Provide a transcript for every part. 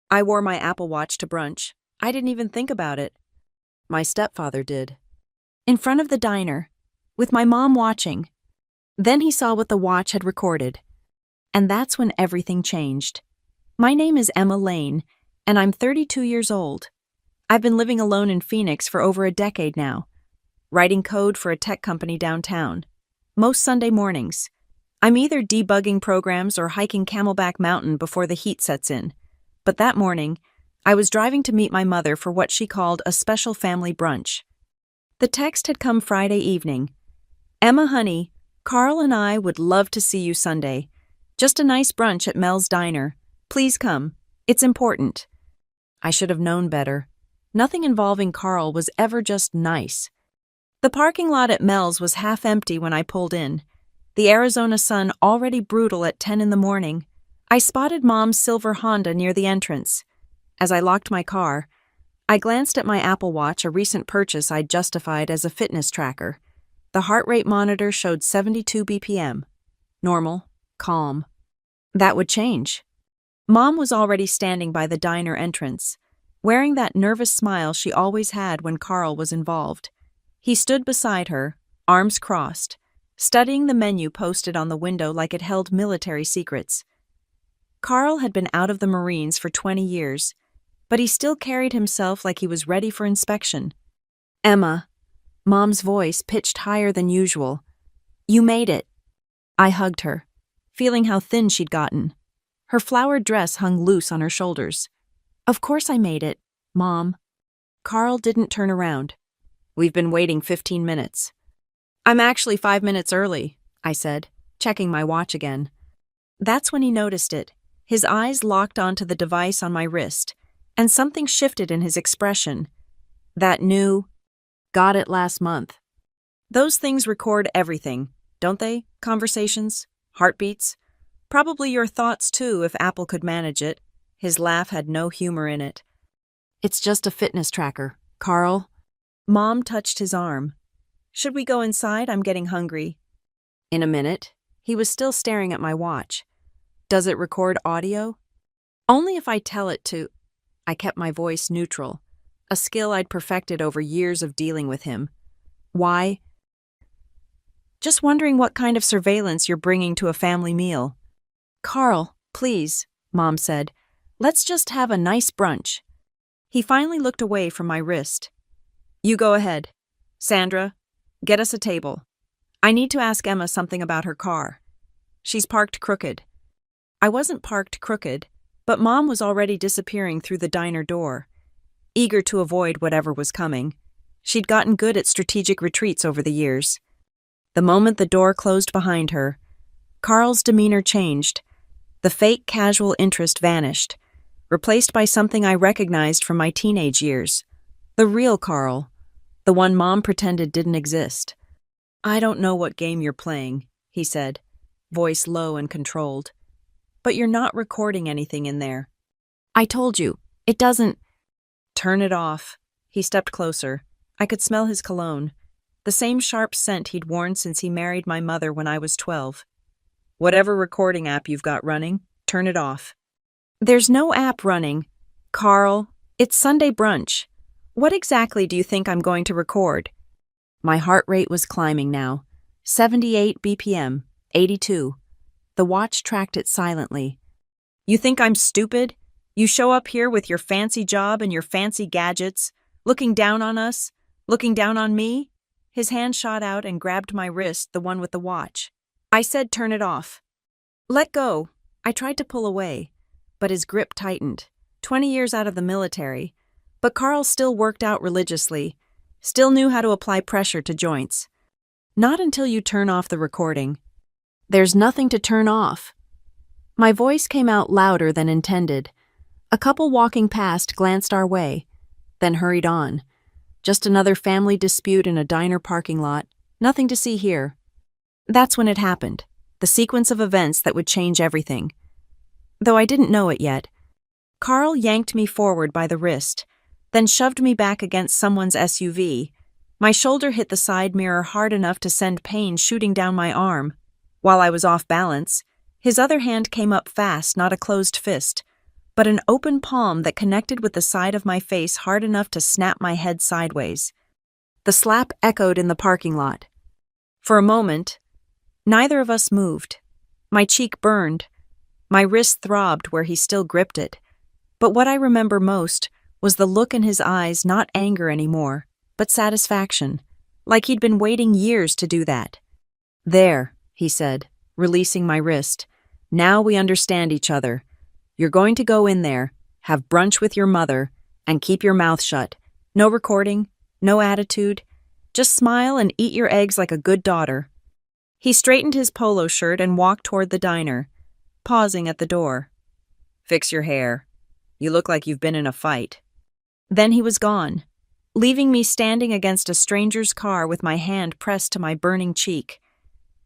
I wore my Apple Watch to brunch. I didn't even think about it. My stepfather did. In front of the diner, with my mom watching. Then he saw what the watch had recorded. And that's when everything changed. My name is Emma Lane, and I'm 32 years old. I've been living alone in Phoenix for over a decade now, writing code for a tech company downtown. Most Sunday mornings, I'm either debugging programs or hiking Camelback Mountain before the heat sets in. But that morning, I was driving to meet my mother for what she called a special family brunch. The text had come Friday evening. Emma, honey, Carl and I would love to see you Sunday. Just a nice brunch at Mel's Diner. Please come. It's important. I should have known better. Nothing involving Carl was ever just nice. The parking lot at Mel's was half empty when I pulled in. The Arizona sun already brutal at 10 in the morning. I spotted Mom's silver Honda near the entrance. As I locked my car, I glanced at my Apple Watch, a recent purchase I'd justified as a fitness tracker. The heart rate monitor showed 72 BPM. Normal, calm. That would change. Mom was already standing by the diner entrance, wearing that nervous smile she always had when Carl was involved. He stood beside her, arms crossed, studying the menu posted on the window like it held military secrets. Carl had been out of the Marines for 20 years, but he still carried himself like he was ready for inspection. Emma, Mom's voice pitched higher than usual. You made it. I hugged her, feeling how thin she'd gotten. Her flowered dress hung loose on her shoulders. Of course I made it, Mom. Carl didn't turn around. We've been waiting 15 minutes. I'm actually 5 minutes early, I said, checking my watch again. That's when he noticed it. His eyes locked onto the device on my wrist, and something shifted in his expression. That new, got it last month. Those things record everything, don't they? Conversations, heartbeats. Probably your thoughts too, if Apple could manage it. His laugh had no humor in it. It's just a fitness tracker, Carl. Mom touched his arm. Should we go inside? I'm getting hungry. In a minute. He was still staring at my watch. Does it record audio? Only if I tell it to. I kept my voice neutral, a skill I'd perfected over years of dealing with him. Why? Just wondering what kind of surveillance you're bringing to a family meal. Carl, please, Mom said. Let's just have a nice brunch. He finally looked away from my wrist. You go ahead. Sandra, get us a table. I need to ask Emma something about her car. She's parked crooked. I wasn't parked crooked, but Mom was already disappearing through the diner door, eager to avoid whatever was coming. She'd gotten good at strategic retreats over the years. The moment the door closed behind her, Carl's demeanor changed. The fake casual interest vanished, replaced by something I recognized from my teenage years. The real Carl, the one Mom pretended didn't exist. I don't know what game you're playing, he said, voice low and controlled. But you're not recording anything in there. I told you, it doesn't. Turn it off. He stepped closer. I could smell his cologne, the same sharp scent he'd worn since he married my mother when I was 12. Whatever recording app you've got running, turn it off. There's no app running. Carl, it's Sunday brunch. What exactly do you think I'm going to record? My heart rate was climbing now. 78 BPM, 82. The watch tracked it silently. You think I'm stupid? You show up here with your fancy job and your fancy gadgets, looking down on us, looking down on me? His hand shot out and grabbed my wrist, the one with the watch. I said turn it off. Let go. I tried to pull away, but his grip tightened. 20 years out of the military, but Carl still worked out religiously, still knew how to apply pressure to joints. Not until you turn off the recording. There's nothing to turn off. My voice came out louder than intended. A couple walking past glanced our way, then hurried on. Just another family dispute in a diner parking lot. Nothing to see here. That's when it happened, the sequence of events that would change everything. Though I didn't know it yet. Carl yanked me forward by the wrist, then shoved me back against someone's SUV. My shoulder hit the side mirror hard enough to send pain shooting down my arm. While I was off balance, his other hand came up fast, not a closed fist. but an open palm that connected with the side of my face hard enough to snap my head sideways. The slap echoed in the parking lot. For a moment, neither of us moved. My cheek burned. My wrist throbbed where he still gripped it. But what I remember most was the look in his eyes, not anger anymore, but satisfaction, like he'd been waiting years to do that. "There," he said, releasing my wrist. "Now we understand each other. You're going to go in there, have brunch with your mother, and keep your mouth shut. No recording, no attitude. Just smile and eat your eggs like a good daughter." He straightened his polo shirt and walked toward the diner, pausing at the door. "Fix your hair. You look like you've been in a fight." Then he was gone, leaving me standing against a stranger's car with my hand pressed to my burning cheek.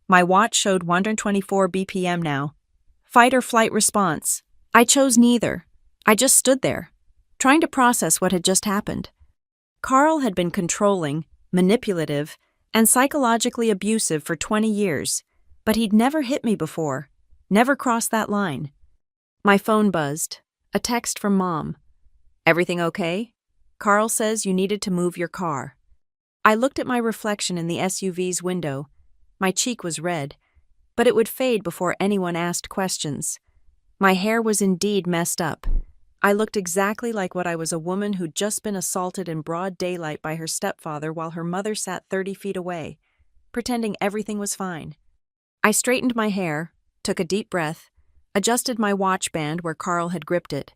My watch showed 124 BPM now. Fight or flight response. I chose neither. I just stood there, trying to process what had just happened. Carl had been controlling, manipulative, and psychologically abusive for 20 years, but he'd never hit me before, never crossed that line. My phone buzzed. A text from Mom. "Everything okay? Carl says you needed to move your car." I looked at my reflection in the SUV's window. My cheek was red, but it would fade before anyone asked questions. My hair was indeed messed up. I looked exactly like what I was, a woman who'd just been assaulted in broad daylight by her stepfather while her mother sat 30 feet away, pretending everything was fine. I straightened my hair, took a deep breath, adjusted my watch band where Carl had gripped it.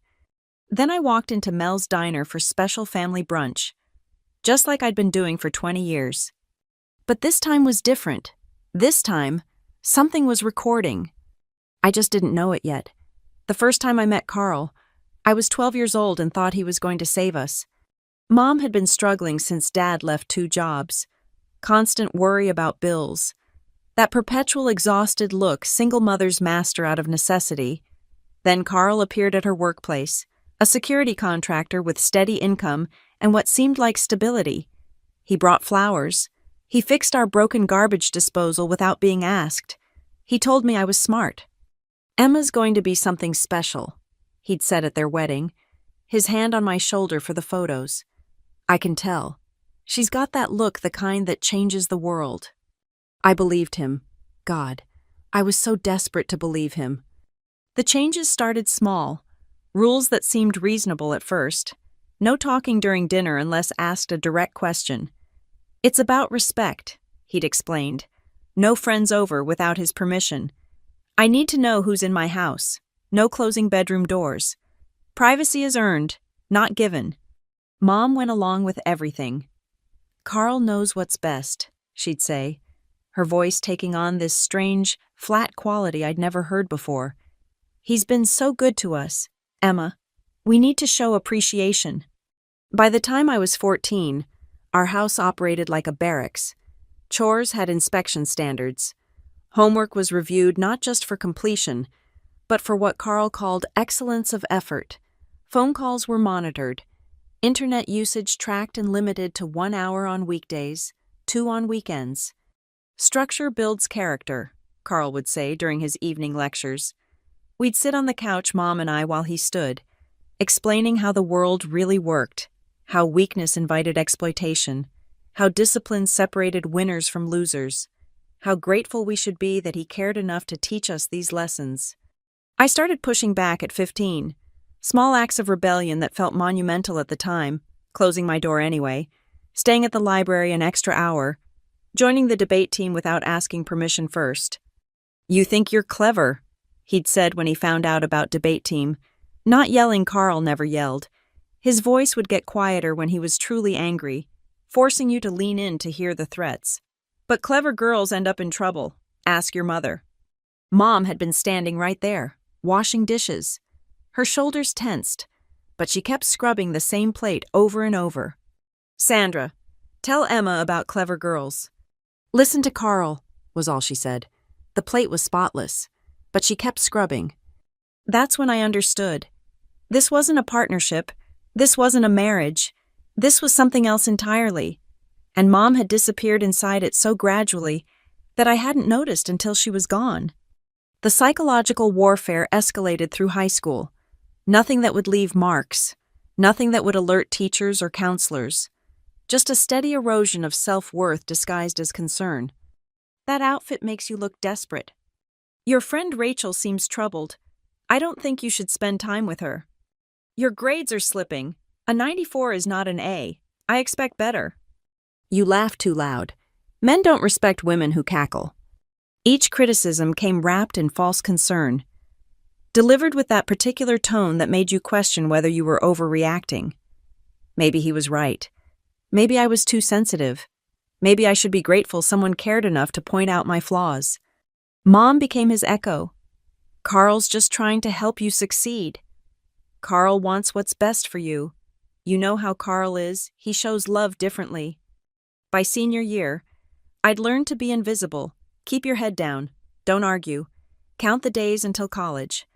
Then I walked into Mel's diner for special family brunch, just like I'd been doing for 20 years. But this time was different. This time, something was recording. I just didn't know it yet. The first time I met Carl, I was 12 years old and thought he was going to save us. Mom had been struggling since Dad left 2 jobs. Constant worry about bills. That perpetual exhausted look single mothers master out of necessity. Then Carl appeared at her workplace, a security contractor with steady income and what seemed like stability. He brought flowers. He fixed our broken garbage disposal without being asked. He told me I was smart. "Emma's going to be something special," he'd said at their wedding, his hand on my shoulder for the photos. "I can tell. She's got that look, the kind that changes the world." I believed him. God, I was so desperate to believe him. The changes started small. Rules that seemed reasonable at first. No talking during dinner unless asked a direct question. "It's about respect," he'd explained. "No friends over without his permission. I need to know who's in my house. No closing bedroom doors. Privacy is earned, not given." Mom went along with everything. "Carl knows what's best," she'd say, her voice taking on this strange, flat quality I'd never heard before. "He's been so good to us, Emma. We need to show appreciation." By the time I was 14, our house operated like a barracks. Chores had inspection standards. Homework was reviewed not just for completion, but for what Carl called excellence of effort. Phone calls were monitored. Internet usage tracked and limited to 1 hour on weekdays, 2 on weekends. "Structure builds character," Carl would say during his evening lectures. We'd sit on the couch, Mom and I, while he stood, explaining how the world really worked, how weakness invited exploitation, how discipline separated winners from losers, how grateful we should be that he cared enough to teach us these lessons. I started pushing back at 15, small acts of rebellion that felt monumental at the time, closing my door anyway, staying at the library an extra hour, joining the debate team without asking permission first. "You think you're clever," he'd said when he found out about debate team. Not yelling, Carl never yelled. His voice would get quieter when he was truly angry, forcing you to lean in to hear the threats. "But clever girls end up in trouble. Ask your mother." Mom had been standing right there, washing dishes. Her shoulders tensed, but she kept scrubbing the same plate over and over. "Sandra, tell Emma about clever girls." "Listen to Carl," was all she said. The plate was spotless, but she kept scrubbing. That's when I understood. This wasn't a partnership. This wasn't a marriage. This was something else entirely. And Mom had disappeared inside it so gradually that I hadn't noticed until she was gone. The psychological warfare escalated through high school. Nothing that would leave marks. Nothing that would alert teachers or counselors. Just a steady erosion of self-worth disguised as concern. That outfit makes you look desperate. Your friend Rachel seems troubled. I don't think you should spend time with her. Your grades are slipping. A 94 is not an A. I expect better. You laugh too loud. Men don't respect women who cackle. Each criticism came wrapped in false concern, delivered with that particular tone that made you question whether you were overreacting. Maybe he was right. Maybe I was too sensitive. Maybe I should be grateful someone cared enough to point out my flaws. Mom became his echo. Carl's just trying to help you succeed. Carl wants what's best for you. You know how Carl is. He shows love differently. By senior year, I'd learned to be invisible. Keep your head down. Don't argue. Count the days until college.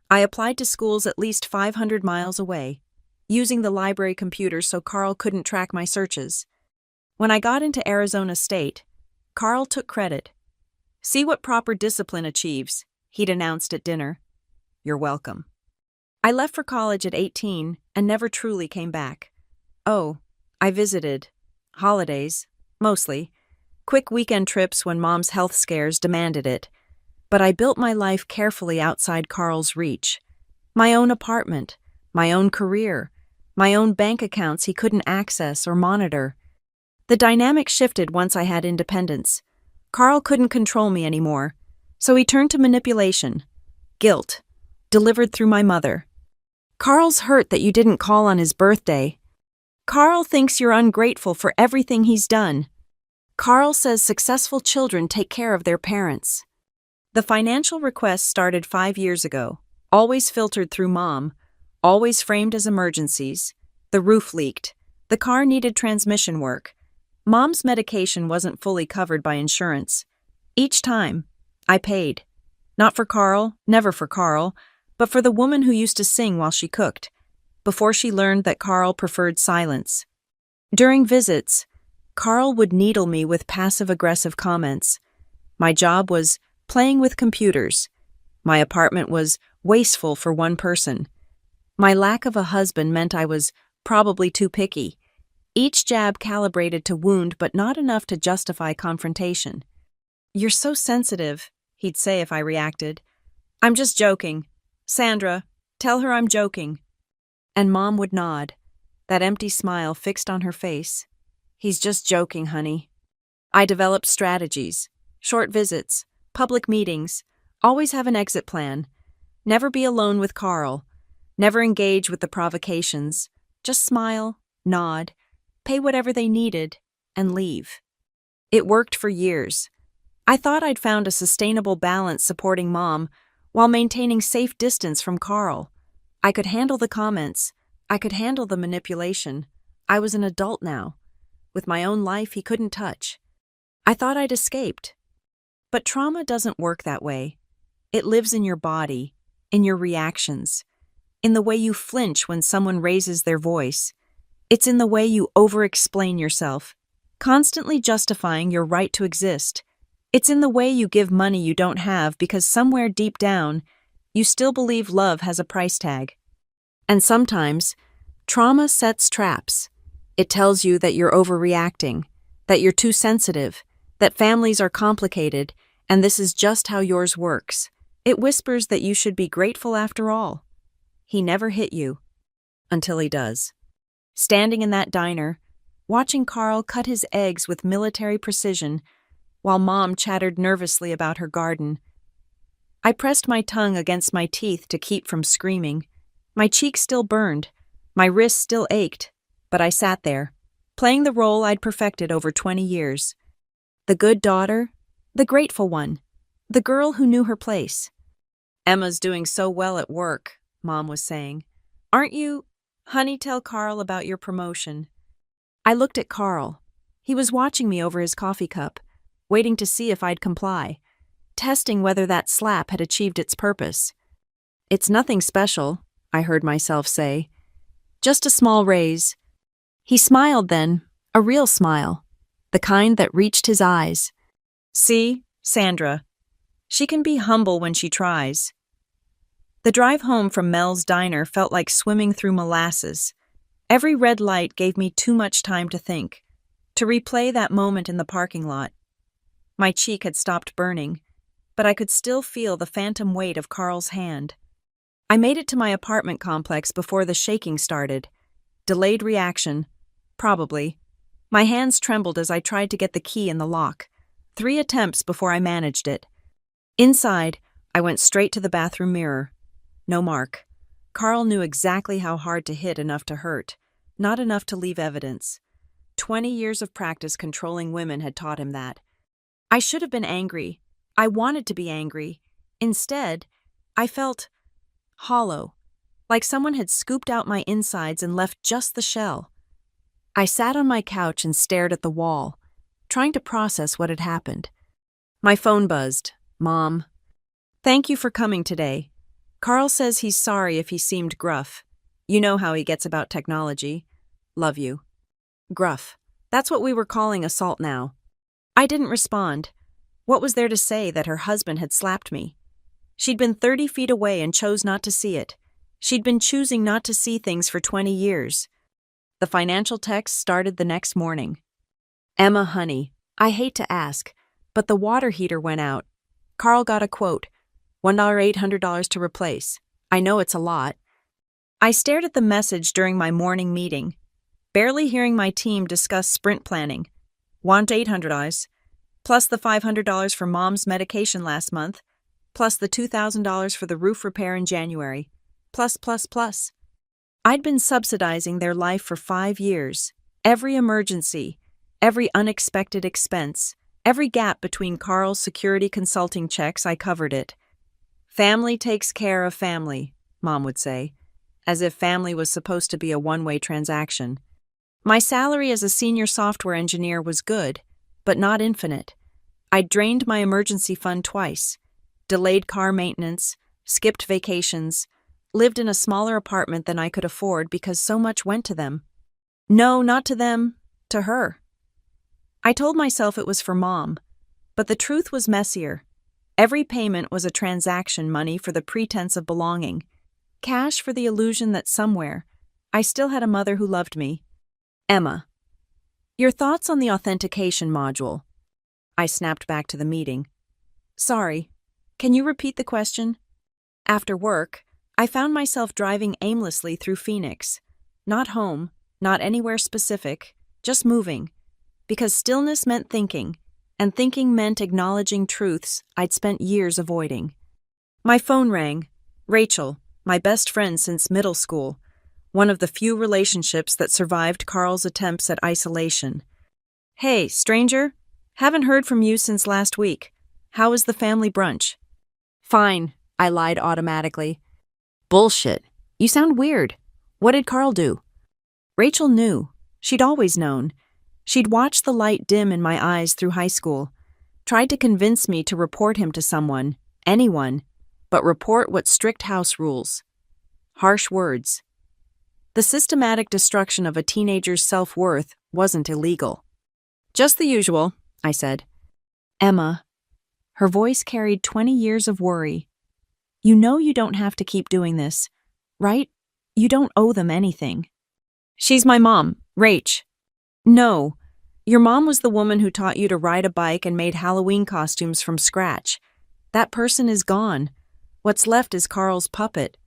I applied to schools at least 500 miles away, using the library computer so Carl couldn't track my searches. When I got into Arizona State, Carl took credit. See what proper discipline achieves, he'd announced at dinner. You're welcome. I left for college at 18 and never truly came back. Oh, I visited. Holidays, mostly. Quick weekend trips when Mom's health scares demanded it. But I built my life carefully outside Carl's reach. My own apartment, my own career, my own bank accounts he couldn't access or monitor. The dynamic shifted once I had independence. Carl couldn't control me anymore, so he turned to manipulation, guilt, delivered through my mother. Carl's hurt that you didn't call on his birthday. Carl thinks you're ungrateful for everything he's done. Carl says successful children take care of their parents. The financial requests started 5 years ago, always filtered through Mom, always framed as emergencies. The roof leaked. The car needed transmission work. Mom's medication wasn't fully covered by insurance. Each time, I paid. Not for Carl, never for Carl, but for the woman who used to sing while she cooked, before she learned that Carl preferred silence. During visits, Carl would needle me with passive-aggressive comments. My job was playing with computers. My apartment was wasteful for one person. My lack of a husband meant I was probably too picky. Each jab calibrated to wound but not enough to justify confrontation. You're so sensitive, he'd say if I reacted. I'm just joking. Sandra, tell her I'm joking. And Mom would nod, that empty smile fixed on her face. He's just joking, honey. I developed strategies, short visits, public meetings, always have an exit plan, never be alone with Carl, never engage with the provocations, just smile, nod, pay whatever they needed, and leave. It worked for years. I thought I'd found a sustainable balance supporting Mom while maintaining safe distance from Carl. I could handle the comments. I could handle the manipulation. I was an adult now. With my own life he couldn't touch. I thought I'd escaped. But trauma doesn't work that way. It lives in your body, in your reactions, in the way you flinch when someone raises their voice. It's in the way you over-explain yourself, constantly justifying your right to exist. It's in the way you give money you don't have because somewhere deep down, you still believe love has a price tag. And sometimes, trauma sets traps. It tells you that you're overreacting, that you're too sensitive, that families are complicated, and this is just how yours works. It whispers that you should be grateful after all. He never hit you. Until he does. Standing in that diner, watching Carl cut his eggs with military precision, while Mom chattered nervously about her garden. I pressed my tongue against my teeth to keep from screaming. My cheeks still burned. My wrists still ached. But I sat there, playing the role I'd perfected over 20 years. The good daughter, the grateful one, the girl who knew her place. Emma's doing so well at work, Mom was saying. Aren't you? Honey, tell Carl about your promotion. I looked at Carl. He was watching me over his coffee cup, waiting to see if I'd comply, testing whether that slap had achieved its purpose. It's nothing special, I heard myself say. Just a small raise. He smiled then, a real smile, the kind that reached his eyes. See, Sandra, she can be humble when she tries. The drive home from Mel's diner felt like swimming through molasses. Every red light gave me too much time to think, to replay that moment in the parking lot. My cheek had stopped burning, but I could still feel the phantom weight of Carl's hand. I made it to my apartment complex before the shaking started. Delayed reaction, probably. My hands trembled as I tried to get the key in the lock. 3 attempts before I managed it. Inside, I went straight to the bathroom mirror. No mark. Carl knew exactly how hard to hit enough to hurt, not enough to leave evidence. 20 years of practice controlling women had taught him that. I should have been angry. I wanted to be angry. Instead, I felt hollow, like someone had scooped out my insides and left just the shell. I sat on my couch and stared at the wall, trying to process what had happened. My phone buzzed. Mom. Thank you for coming today. Carl says he's sorry if he seemed gruff. You know how he gets about technology. Love you. Gruff. That's what we were calling assault now. I didn't respond. What was there to say that her husband had slapped me? She'd been 30 feet away and chose not to see it. She'd been choosing not to see things for 20 years. The financial text started the next morning. Emma, honey, I hate to ask, but the water heater went out. Carl got a quote, $1,800 to replace. I know it's a lot. I stared at the message during my morning meeting, barely hearing my team discuss sprint planning. Want $800, plus the $500 for Mom's medication last month, plus the $2,000 for the roof repair in January, plus. I'd been subsidizing their life for 5 years. Every emergency, every unexpected expense, every gap between Carl's security consulting checks, I covered it. Family takes care of family, Mom would say, as if family was supposed to be a one-way transaction. My salary as a senior software engineer was good, but not infinite. I'd drained my emergency fund twice, delayed car maintenance, skipped vacations, lived in a smaller apartment than I could afford because so much went to them. No, not to them, to her. I told myself it was for Mom, but the truth was messier. Every payment was a transaction money for the pretense of belonging, cash for the illusion that somewhere I still had a mother who loved me. Emma, your thoughts on the authentication module? I snapped back to the meeting. Sorry, can you repeat the question? After work, I found myself driving aimlessly through Phoenix. Not home, not anywhere specific, just moving. Because stillness meant thinking, and thinking meant acknowledging truths I'd spent years avoiding. My phone rang. Rachel, my best friend since middle school, one of the few relationships that survived Carl's attempts at isolation. Hey, stranger, haven't heard from you since last week. How was the family brunch? Fine, I lied automatically. Bullshit. You sound weird. What did Carl do? Rachel knew. She'd always known. She'd watched the light dim in my eyes through high school, tried to convince me to report him to someone, anyone, but report what strict house rules. Harsh words. The systematic destruction of a teenager's self-worth wasn't illegal. Just the usual, I said. Emma. Her voice carried 20 years of worry. You know you don't have to keep doing this, right? You don't owe them anything. She's my mom, Rach. No, your mom was the woman who taught you to ride a bike and made Halloween costumes from scratch. That person is gone. What's left is Carl's puppet.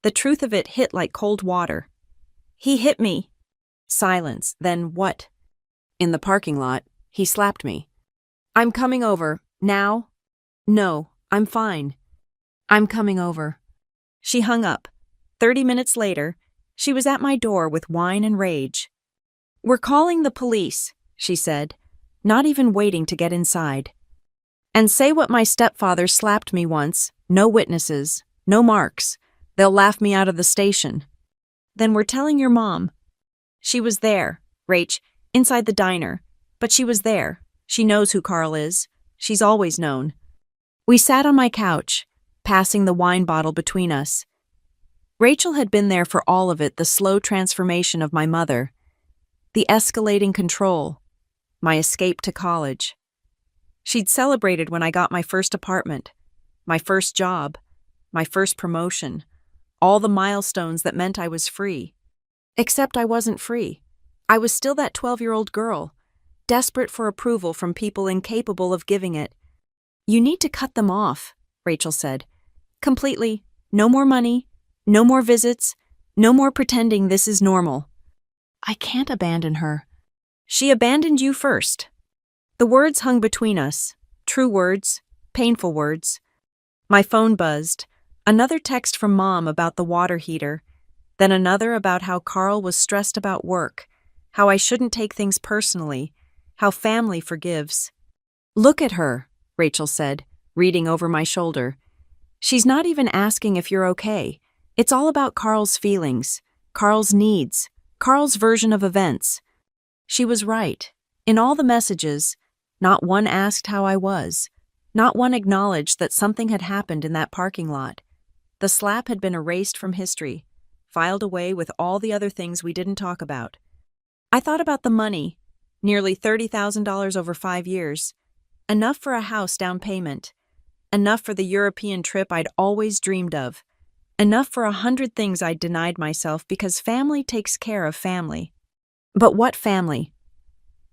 The truth of it hit like cold water. He hit me. Silence. Then what? In the parking lot, he slapped me. I'm coming over. Now? No, I'm fine. I'm coming over. She hung up. 30 minutes later, she was at my door with wine and rage. We're calling the police, she said, not even waiting to get inside. And say what my stepfather slapped me once, no witnesses, no marks. They'll laugh me out of the station. Then we're telling your mom. She was there, Rach, inside the diner. But she was there. She knows who Carl is. She's always known. We sat on my couch, passing the wine bottle between us. Rachel had been there for all of it, the slow transformation of my mother, the escalating control, my escape to college. She'd celebrated when I got my first apartment, my first job, my first promotion, all the milestones that meant I was free. Except I wasn't free. I was still that 12-year-old girl, desperate for approval from people incapable of giving it. "You need to cut them off," Rachel said. "Completely. No more money, no more visits, no more pretending this is normal." I can't abandon her. "She abandoned you first." The words hung between us, true words, painful words. My phone buzzed. Another text from Mom about the water heater, then another about how Carl was stressed about work, how I shouldn't take things personally, how family forgives. "Look at her," Rachel said, reading over my shoulder. "She's not even asking if you're okay. It's all about Carl's feelings, Carl's needs, Carl's version of events." She was right. In all the messages, not one asked how I was. Not one acknowledged that something had happened in that parking lot. The slap had been erased from history, filed away with all the other things we didn't talk about. I thought about the money, nearly $30,000 over 5 years. Enough for a house down payment. Enough for the European trip I'd always dreamed of. Enough for 100 things I'd denied myself because family takes care of family. But what family?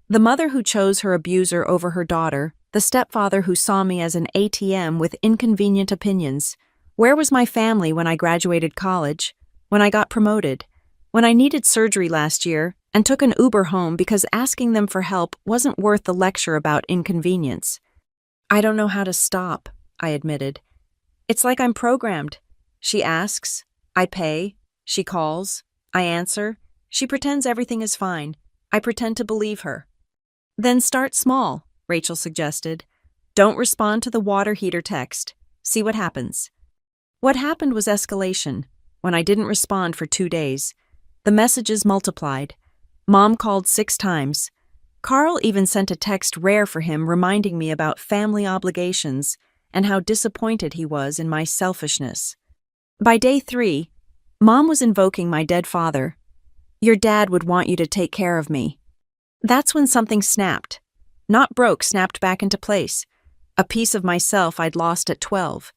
The mother who chose her abuser over her daughter, the stepfather who saw me as an ATM with inconvenient opinions. Where was my family when I graduated college, when I got promoted, when I needed surgery last year and took an Uber home because asking them for help wasn't worth the lecture about inconvenience? "I don't know how to stop," I admitted. "It's like I'm programmed. She asks, I pay, she calls, I answer, she pretends everything is fine. I pretend to believe her." "Then start small," Rachel suggested. "Don't respond to the water heater text. See what happens." What happened was escalation. When I didn't respond for 2 days, the messages multiplied. Mom called 6 times. Carl even sent a text rare for him reminding me about family obligations and how disappointed he was in my selfishness. By day 3, Mom was invoking my dead father. "Your dad would want you to take care of me." That's when something snapped. Not broke, snapped back into place. A piece of myself I'd lost at 12.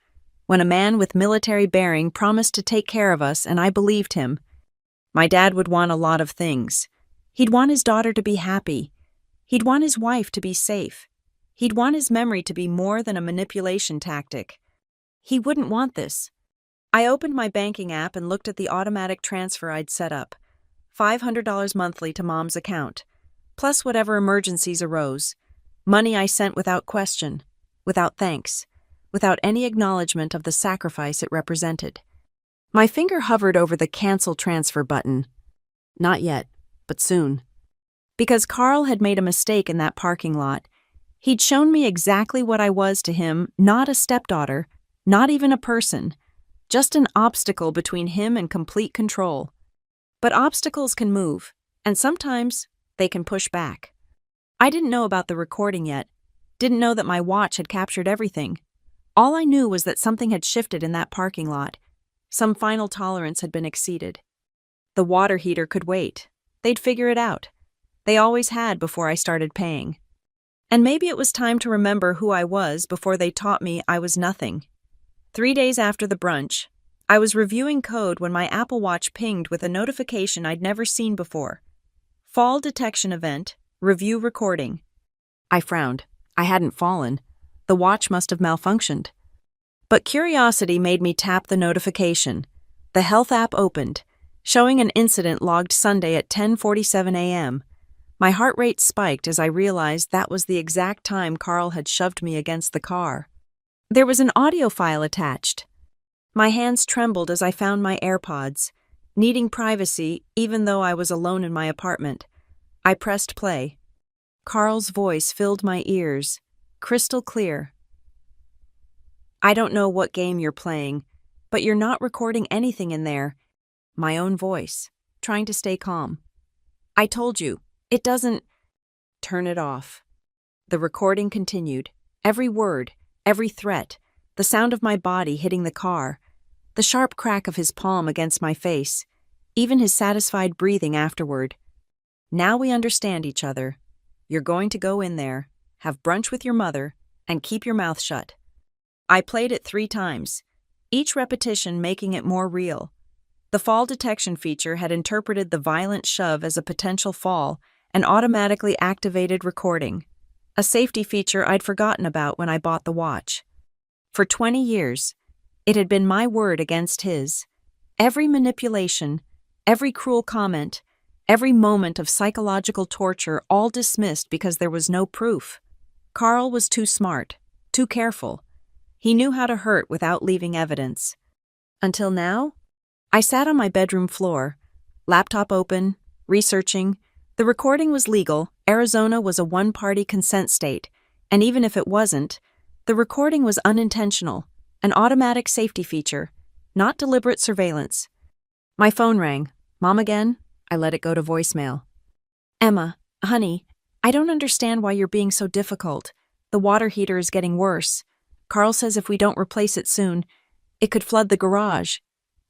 When a man with military bearing promised to take care of us and I believed him. My dad would want a lot of things. He'd want his daughter to be happy. He'd want his wife to be safe. He'd want his memory to be more than a manipulation tactic. He wouldn't want this. I opened my banking app and looked at the automatic transfer I'd set up. $500 monthly to Mom's account, plus whatever emergencies arose. Money I sent without question, without thanks, without any acknowledgement of the sacrifice it represented. My finger hovered over the cancel transfer button. Not yet, but soon. Because Carl had made a mistake in that parking lot. He'd shown me exactly what I was to him, not a stepdaughter, not even a person, just an obstacle between him and complete control. But obstacles can move, and sometimes they can push back. I didn't know about the recording yet, didn't know that my watch had captured everything. All I knew was that something had shifted in that parking lot. Some final tolerance had been exceeded. The water heater could wait. They'd figure it out. They always had before I started paying. And maybe it was time to remember who I was before they taught me I was nothing. 3 days after the brunch, I was reviewing code when my Apple Watch pinged with a notification I'd never seen before. Fall detection event, review recording. I frowned. I hadn't fallen. The watch must have malfunctioned. But curiosity made me tap the notification. The health app opened, showing an incident logged Sunday at 10:47 a.m. My heart rate spiked as I realized that was the exact time Carl had shoved me against the car. There was an audio file attached. My hands trembled as I found my AirPods, needing privacy even though I was alone in my apartment. I pressed play. Carl's voice filled my ears, crystal clear. "I don't know what game you're playing, but you're not recording anything in there." My own voice, trying to stay calm. "I told you, it doesn't..." "Turn it off." The recording continued. Every word, every threat, the sound of my body hitting the car, the sharp crack of his palm against my face, even his satisfied breathing afterward. "Now we understand each other. You're going to go in there, have brunch with your mother, and keep your mouth shut." I played it 3 times. each repetition making it more real. The fall detection feature had interpreted the violent shove as a potential fall and automatically activated recording, a safety feature I'd forgotten about when I bought the watch. For 20 years, it had been my word against his. Every manipulation, every cruel comment, every moment of psychological torture all dismissed because there was no proof. Carl was too smart, too careful. He knew how to hurt without leaving evidence. Until now, I sat on my bedroom floor, laptop open, researching. The recording was legal. Arizona was a one-party consent state, and even if it wasn't, the recording was unintentional, an automatic safety feature, not deliberate surveillance. My phone rang. Mom again? I let it go to voicemail. Emma, honey, I don't understand why you're being so difficult. The water heater is getting worse. Carl says if we don't replace it soon, it could flood the garage.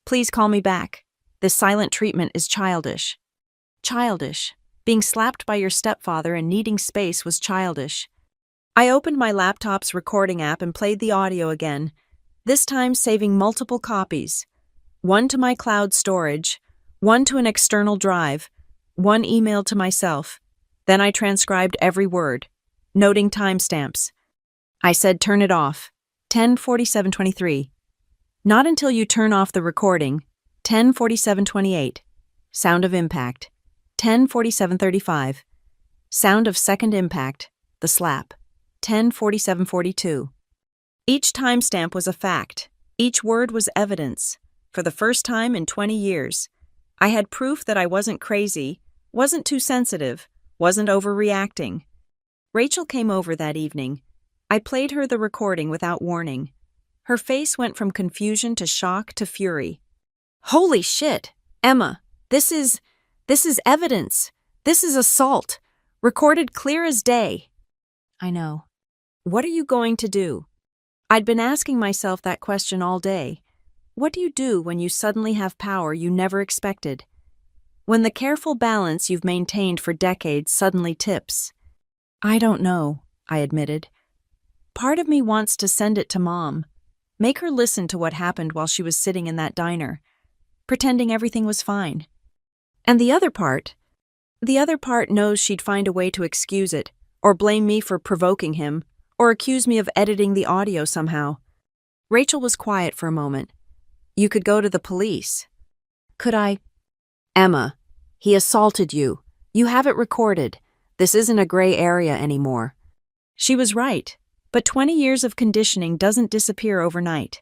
Please call me back. This silent treatment is childish. Childish. Being slapped by your stepfather and needing space was childish. I opened my laptop's recording app and played the audio again, this time saving multiple copies. One to my cloud storage, one to an external drive, one emailed to myself. Then I transcribed every word, noting timestamps. I said turn it off, 10:47:23. Not until you turn off the recording, 10:47:28. Sound of impact, 10:47:35. Sound of second impact, the slap, 10:47:42. Each timestamp was a fact. Each word was evidence. For the first time in 20 years, I had proof that I wasn't crazy, wasn't too sensitive, wasn't overreacting. Rachel came over that evening. I played her the recording without warning. Her face went from confusion to shock to fury. Holy shit, Emma, this is evidence. This is assault, recorded clear as day. I know. What are you going to do? I'd been asking myself that question all day. What do you do when you suddenly have power you never expected? When the careful balance you've maintained for decades suddenly tips? I don't know, I admitted. Part of me wants to send it to Mom. Make her listen to what happened while she was sitting in that diner, pretending everything was fine. And the other part knows she'd find a way to excuse it, or blame me for provoking him, or accuse me of editing the audio somehow. Rachel was quiet for a moment. You could go to the police. Could I? Emma, he assaulted you. You have it recorded. This isn't a gray area anymore. She was right. But 20 years of conditioning doesn't disappear overnight.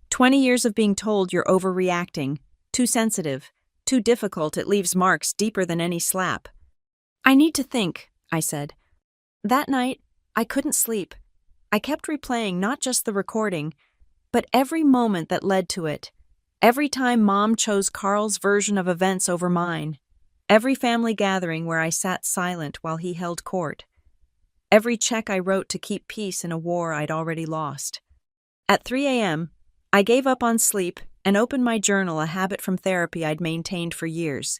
20 years of being told you're overreacting, too sensitive, too difficult, it leaves marks deeper than any slap. I need to think, I said. That night, I couldn't sleep. I kept replaying not just the recording, but every moment that led to it. Every time Mom chose Carl's version of events over mine. Every family gathering where I sat silent while he held court. Every check I wrote to keep peace in a war I'd already lost. At 3 a.m., I gave up on sleep and opened my journal, a habit from therapy I'd maintained for years.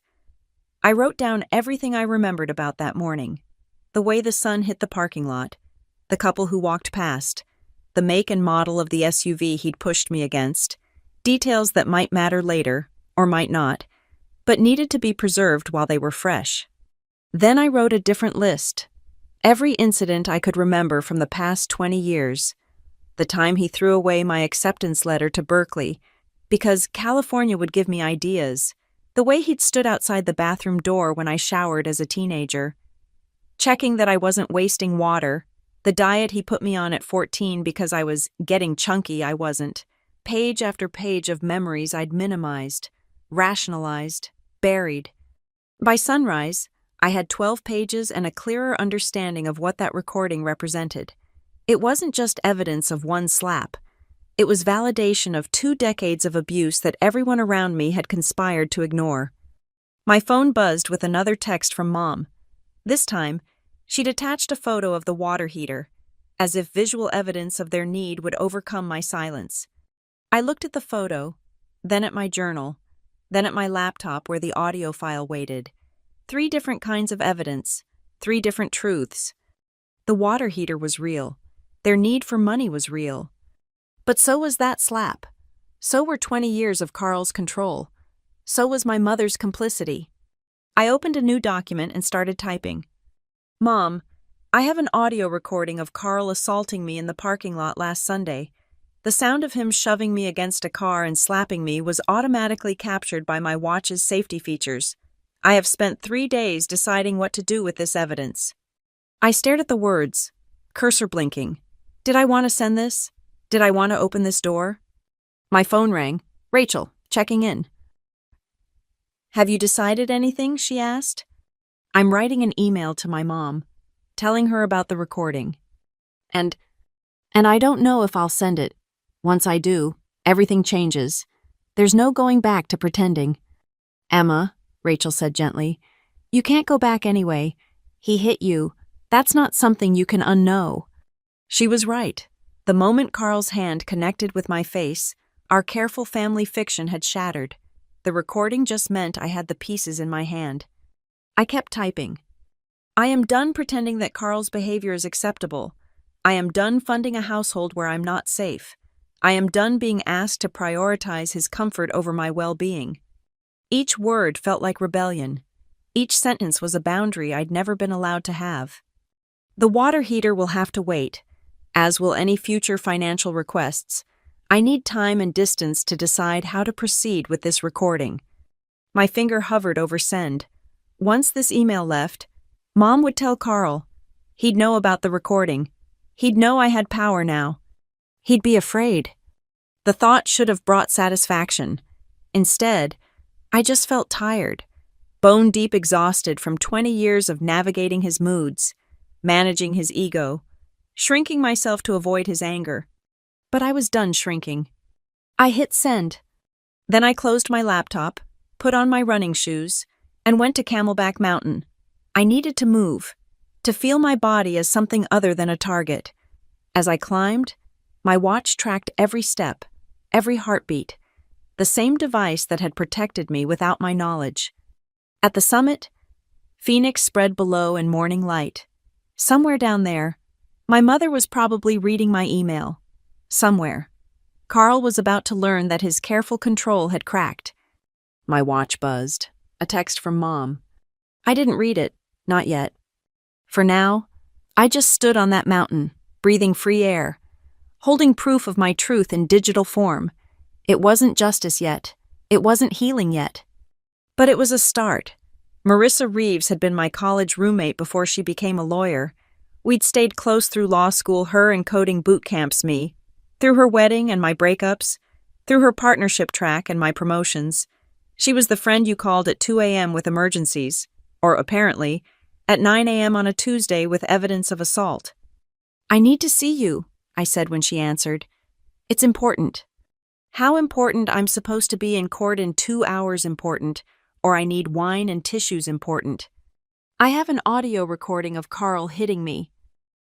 I wrote down everything I remembered about that morning. The way the sun hit the parking lot, the couple who walked past, the make and model of the SUV he'd pushed me against, details that might matter later, or might not, but needed to be preserved while they were fresh. Then I wrote a different list. Every incident I could remember from the past 20 years. The time he threw away my acceptance letter to Berkeley because California would give me ideas. The way he'd stood outside the bathroom door when I showered as a teenager. Checking that I wasn't wasting water. The diet he put me on at 14 because I was getting chunky, I wasn't. Page after page of memories I'd minimized, rationalized, buried. By sunrise, I had 12 pages and a clearer understanding of what that recording represented. It wasn't just evidence of one slap. It was validation of 2 decades of abuse that everyone around me had conspired to ignore. My phone buzzed with another text from Mom. This time, she'd attached a photo of the water heater, as if visual evidence of their need would overcome my silence. I looked at the photo, then at my journal, then at my laptop where the audio file waited. 3 different kinds of evidence, 3 different truths. The water heater was real. Their need for money was real. But so was that slap. So were 20 years of Carl's control. So was my mother's complicity. I opened a new document and started typing. Mom, I have an audio recording of Carl assaulting me in the parking lot last Sunday. The sound of him shoving me against a car and slapping me was automatically captured by my watch's safety features. I have spent 3 days deciding what to do with this evidence. I stared at the words, cursor blinking. Did I want to send this? Did I want to open this door? My phone rang. Rachel, checking in. Have you decided anything? She asked. I'm writing an email to my mom, telling her about the recording. And I don't know if I'll send it. Once I do, everything changes. There's no going back to pretending. Emma, Rachel said gently, you can't go back anyway. He hit you. That's not something you can unknow. She was right. The moment Carl's hand connected with my face, our careful family fiction had shattered. The recording just meant I had the pieces in my hand. I kept typing. I am done pretending that Carl's behavior is acceptable. I am done funding a household where I'm not safe. I am done being asked to prioritize his comfort over my well-being. Each word felt like rebellion. Each sentence was a boundary I'd never been allowed to have. The water heater will have to wait, as will any future financial requests. I need time and distance to decide how to proceed with this recording. My finger hovered over send. Once this email left, Mom would tell Carl. He'd know about the recording. He'd know I had power now. He'd be afraid. The thought should have brought satisfaction. Instead, I just felt tired, bone-deep exhausted from 20 years of navigating his moods, managing his ego, shrinking myself to avoid his anger. But I was done shrinking. I hit send. Then I closed my laptop, put on my running shoes, and went to Camelback Mountain. I needed to move, to feel my body as something other than a target. As I climbed, my watch tracked every step, every heartbeat, the same device that had protected me without my knowledge. At the summit, Phoenix spread below in morning light. Somewhere down there, my mother was probably reading my email. Somewhere, Carl was about to learn that his careful control had cracked. My watch buzzed. A text from Mom. I didn't read it, not yet. For now, I just stood on that mountain, breathing free air, holding proof of my truth in digital form. It wasn't justice yet. It wasn't healing yet. But it was a start. Marissa Reeves had been my college roommate before she became a lawyer. We'd stayed close through law school, her and coding boot camps me, through her wedding and my breakups, through her partnership track and my promotions. She was the friend you called at 2 a.m. with emergencies, or apparently, at 9 a.m. on a Tuesday with evidence of assault. I need to see you, I said when she answered. It's important. How important I'm supposed to be in court in 2 hours important, or I need wine and tissues important. I have an audio recording of Carl hitting me.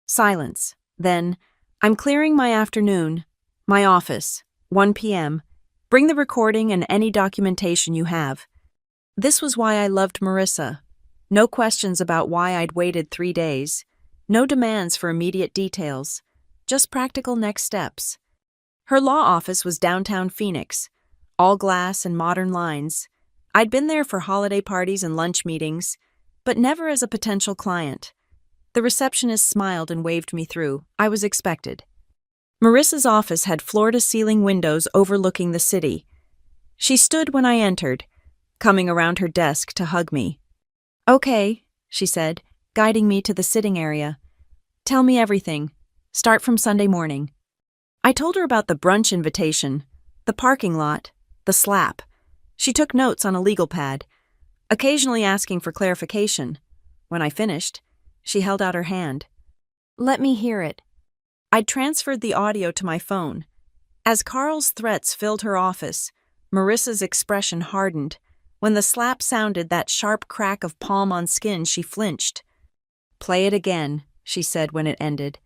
Silence. Then, I'm clearing my afternoon. My office. 1 p.m. Bring the recording and any documentation you have. This was why I loved Marissa. No questions about why I'd waited 3 days. No demands for immediate details. Just practical next steps. Her law office was downtown Phoenix, all glass and modern lines. I'd been there for holiday parties and lunch meetings, but never as a potential client. The receptionist smiled and waved me through. I was expected. Marissa's office had floor-to-ceiling windows overlooking the city. She stood when I entered, coming around her desk to hug me. Okay, she said, guiding me to the sitting area. Tell me everything. Start from Sunday morning. I told her about the brunch invitation, the parking lot, the slap. She took notes on a legal pad, occasionally asking for clarification. When I finished, she held out her hand. Let me hear it. I'd transferred the audio to my phone. As Carl's threats filled her office, Marissa's expression hardened. When the slap sounded that sharp crack of palm on skin, she flinched. Play it again, she said when it ended.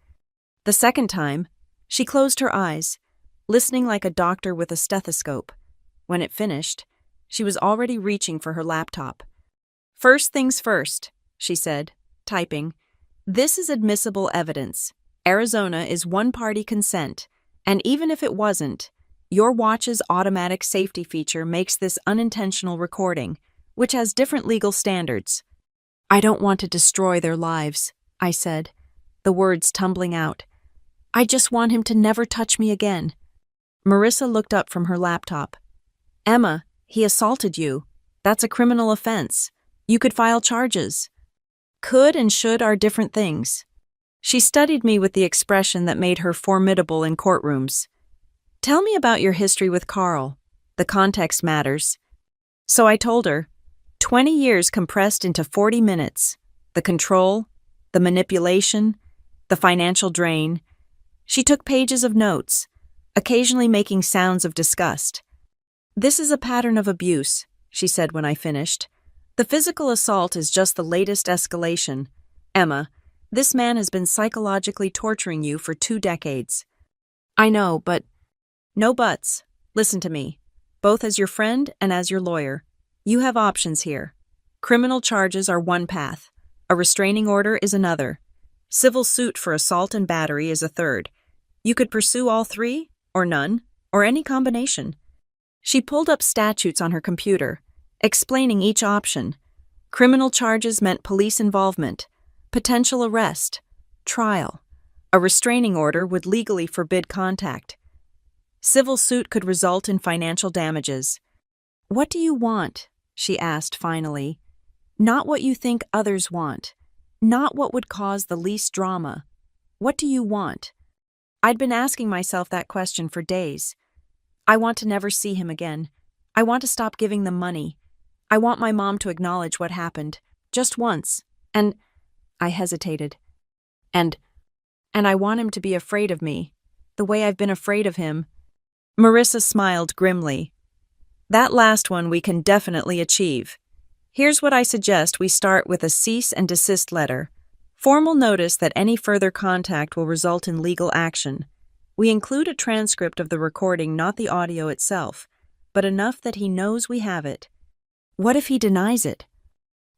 The second time, she closed her eyes, listening like a doctor with a stethoscope. When it finished, she was already reaching for her laptop. First things first, she said, typing. This is admissible evidence. Arizona is one-party consent, and even if it wasn't, Your watch's automatic safety feature makes this unintentional recording, which has different legal standards. I don't want to destroy their lives, I said, the words tumbling out. I just want him to never touch me again. Marissa looked up from her laptop. Emma, he assaulted you. That's a criminal offense. You could file charges. Could and should are different things. She studied me with the expression that made her formidable in courtrooms. Tell me about your history with Carl. The context matters. So I told her, 20 years compressed into 40 minutes. The control, the manipulation, the financial drain. She took pages of notes, occasionally making sounds of disgust. This is a pattern of abuse, she said when I finished. The physical assault is just the latest escalation. Emma, this man has been psychologically torturing you for 2 decades. I know, but... No buts. Listen to me. Both as your friend and as your lawyer. You have options here. Criminal charges are one path. A restraining order is another. Civil suit for assault and battery is a third. You could pursue all 3, or none, or any combination. She pulled up statutes on her computer, explaining each option. Criminal charges meant police involvement, potential arrest, trial. A restraining order would legally forbid contact. Civil suit could result in financial damages. What do you want? She asked finally. Not what you think others want. Not what would cause the least drama. What do you want? I'd been asking myself that question for days. I want to never see him again. I want to stop giving them money. I want my mom to acknowledge what happened, just once. And I hesitated. And I want him to be afraid of me, the way I've been afraid of him. Marissa smiled grimly. That last one we can definitely achieve. Here's what I suggest we start with a cease and desist letter. Formal notice that any further contact will result in legal action. We include a transcript of the recording, not the audio itself, but enough that he knows we have it. What if he denies it?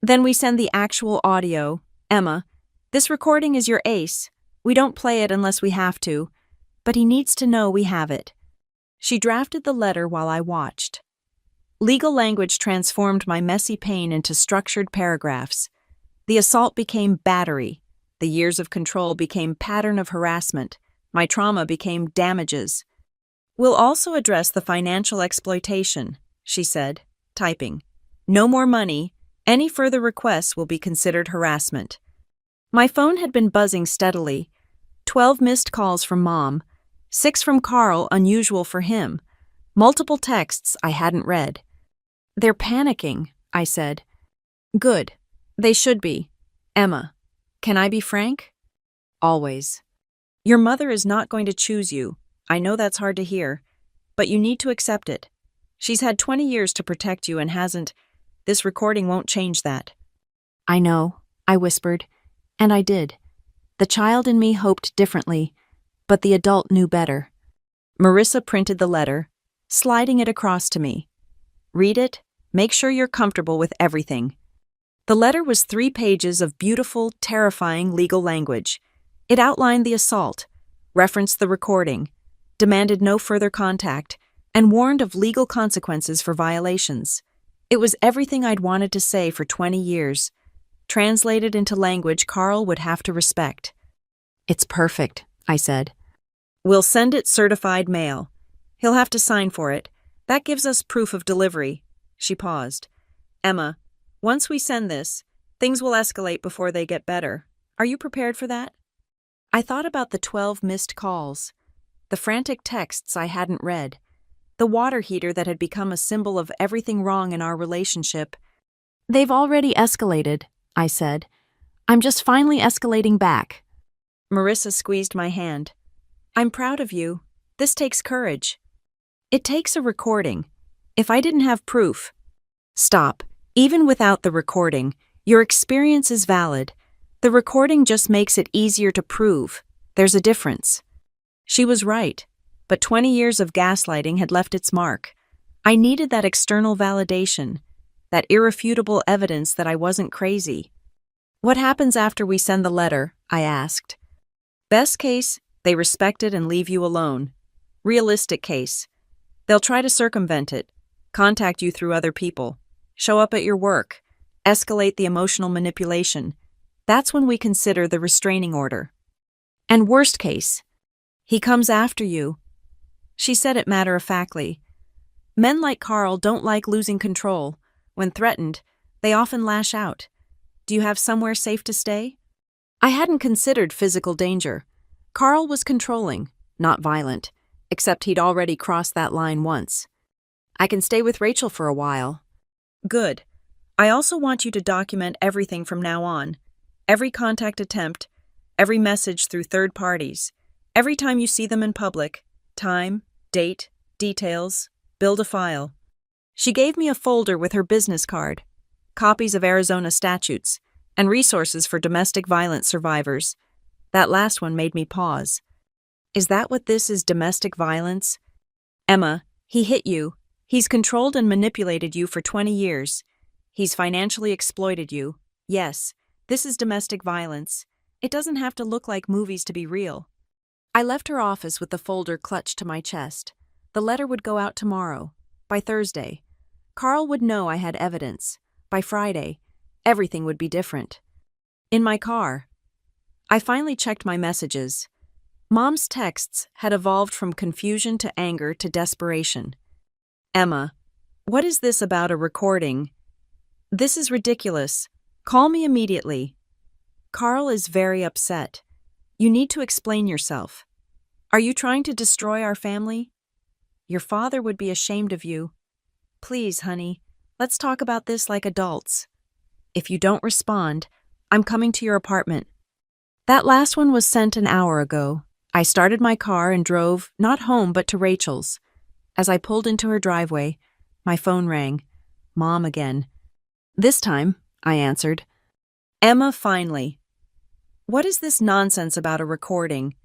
Then we send the actual audio. Emma, this recording is your ace. We don't play it unless we have to, but he needs to know we have it. She drafted the letter while I watched. Legal language transformed my messy pain into structured paragraphs. The assault became battery. The years of control became pattern of harassment. My trauma became damages. We'll also address the financial exploitation, she said, typing. No more money. Any further requests will be considered harassment. My phone had been buzzing steadily. 12 missed calls from Mom. 6 from Carl, unusual for him. Multiple texts I hadn't read. They're panicking, I said. Good. They should be. Emma, can I be frank? Always. Your mother is not going to choose you. I know that's hard to hear, but you need to accept it. She's had 20 years to protect you and hasn't. This recording won't change that. I know, I whispered, and I did. The child in me hoped differently, but the adult knew better. Marissa printed the letter, sliding it across to me. Read it. Make sure you're comfortable with everything. The letter was 3 pages of beautiful, terrifying legal language. It outlined the assault, referenced the recording, demanded no further contact, and warned of legal consequences for violations. It was everything I'd wanted to say for 20 years, translated into language Carl would have to respect. It's perfect, I said. We'll send it certified mail. He'll have to sign for it. That gives us proof of delivery. She paused. Emma, once we send this, things will escalate before they get better. Are you prepared for that? I thought about the 12 missed calls, the frantic texts I hadn't read, the water heater that had become a symbol of everything wrong in our relationship. They've already escalated, I said. I'm just finally escalating back. Marissa squeezed my hand. I'm proud of you. This takes courage. It takes a recording. If I didn't have proof... Stop. Even without the recording, your experience is valid. The recording just makes it easier to prove. There's a difference. She was right, but 20 years of gaslighting had left its mark. I needed that external validation, that irrefutable evidence that I wasn't crazy. What happens after we send the letter? I asked. Best case, they respect it and leave you alone. Realistic case, They'll try to circumvent it, contact you through other people, show up at your work, escalate the emotional manipulation. That's when we consider the restraining order. And worst case, he comes after you. She said it matter-of-factly. Men like Carl don't like losing control. When threatened, they often lash out. Do you have somewhere safe to stay? I hadn't considered physical danger. Carl was controlling, not violent, except he'd already crossed that line once. I can stay with Rachel for a while. Good. I also want you to document everything from now on. Every contact attempt, every message through third parties, every time you see them in public, time, date, details, build a file. She gave me a folder with her business card, copies of Arizona statutes, and resources for domestic violence survivors. That last one made me pause. Is that what this is, domestic violence? Emma, he hit you. He's controlled and manipulated you for 20 years. He's financially exploited you. Yes, this is domestic violence. It doesn't have to look like movies to be real. I left her office with the folder clutched to my chest. The letter would go out tomorrow. By Thursday, Carl would know I had evidence. By Friday, everything would be different. In my car, I finally checked my messages. Mom's texts had evolved from confusion to anger to desperation. Emma, what is this about a recording? This is ridiculous. Call me immediately. Carl is very upset. You need to explain yourself. Are you trying to destroy our family? Your father would be ashamed of you. Please, honey, let's talk about this like adults. If you don't respond, I'm coming to your apartment. That last one was sent an hour ago. I started my car and drove, not home, but to Rachel's. As I pulled into her driveway, my phone rang. Mom again. This time, I answered. Emma, finally. What is this nonsense about a recording?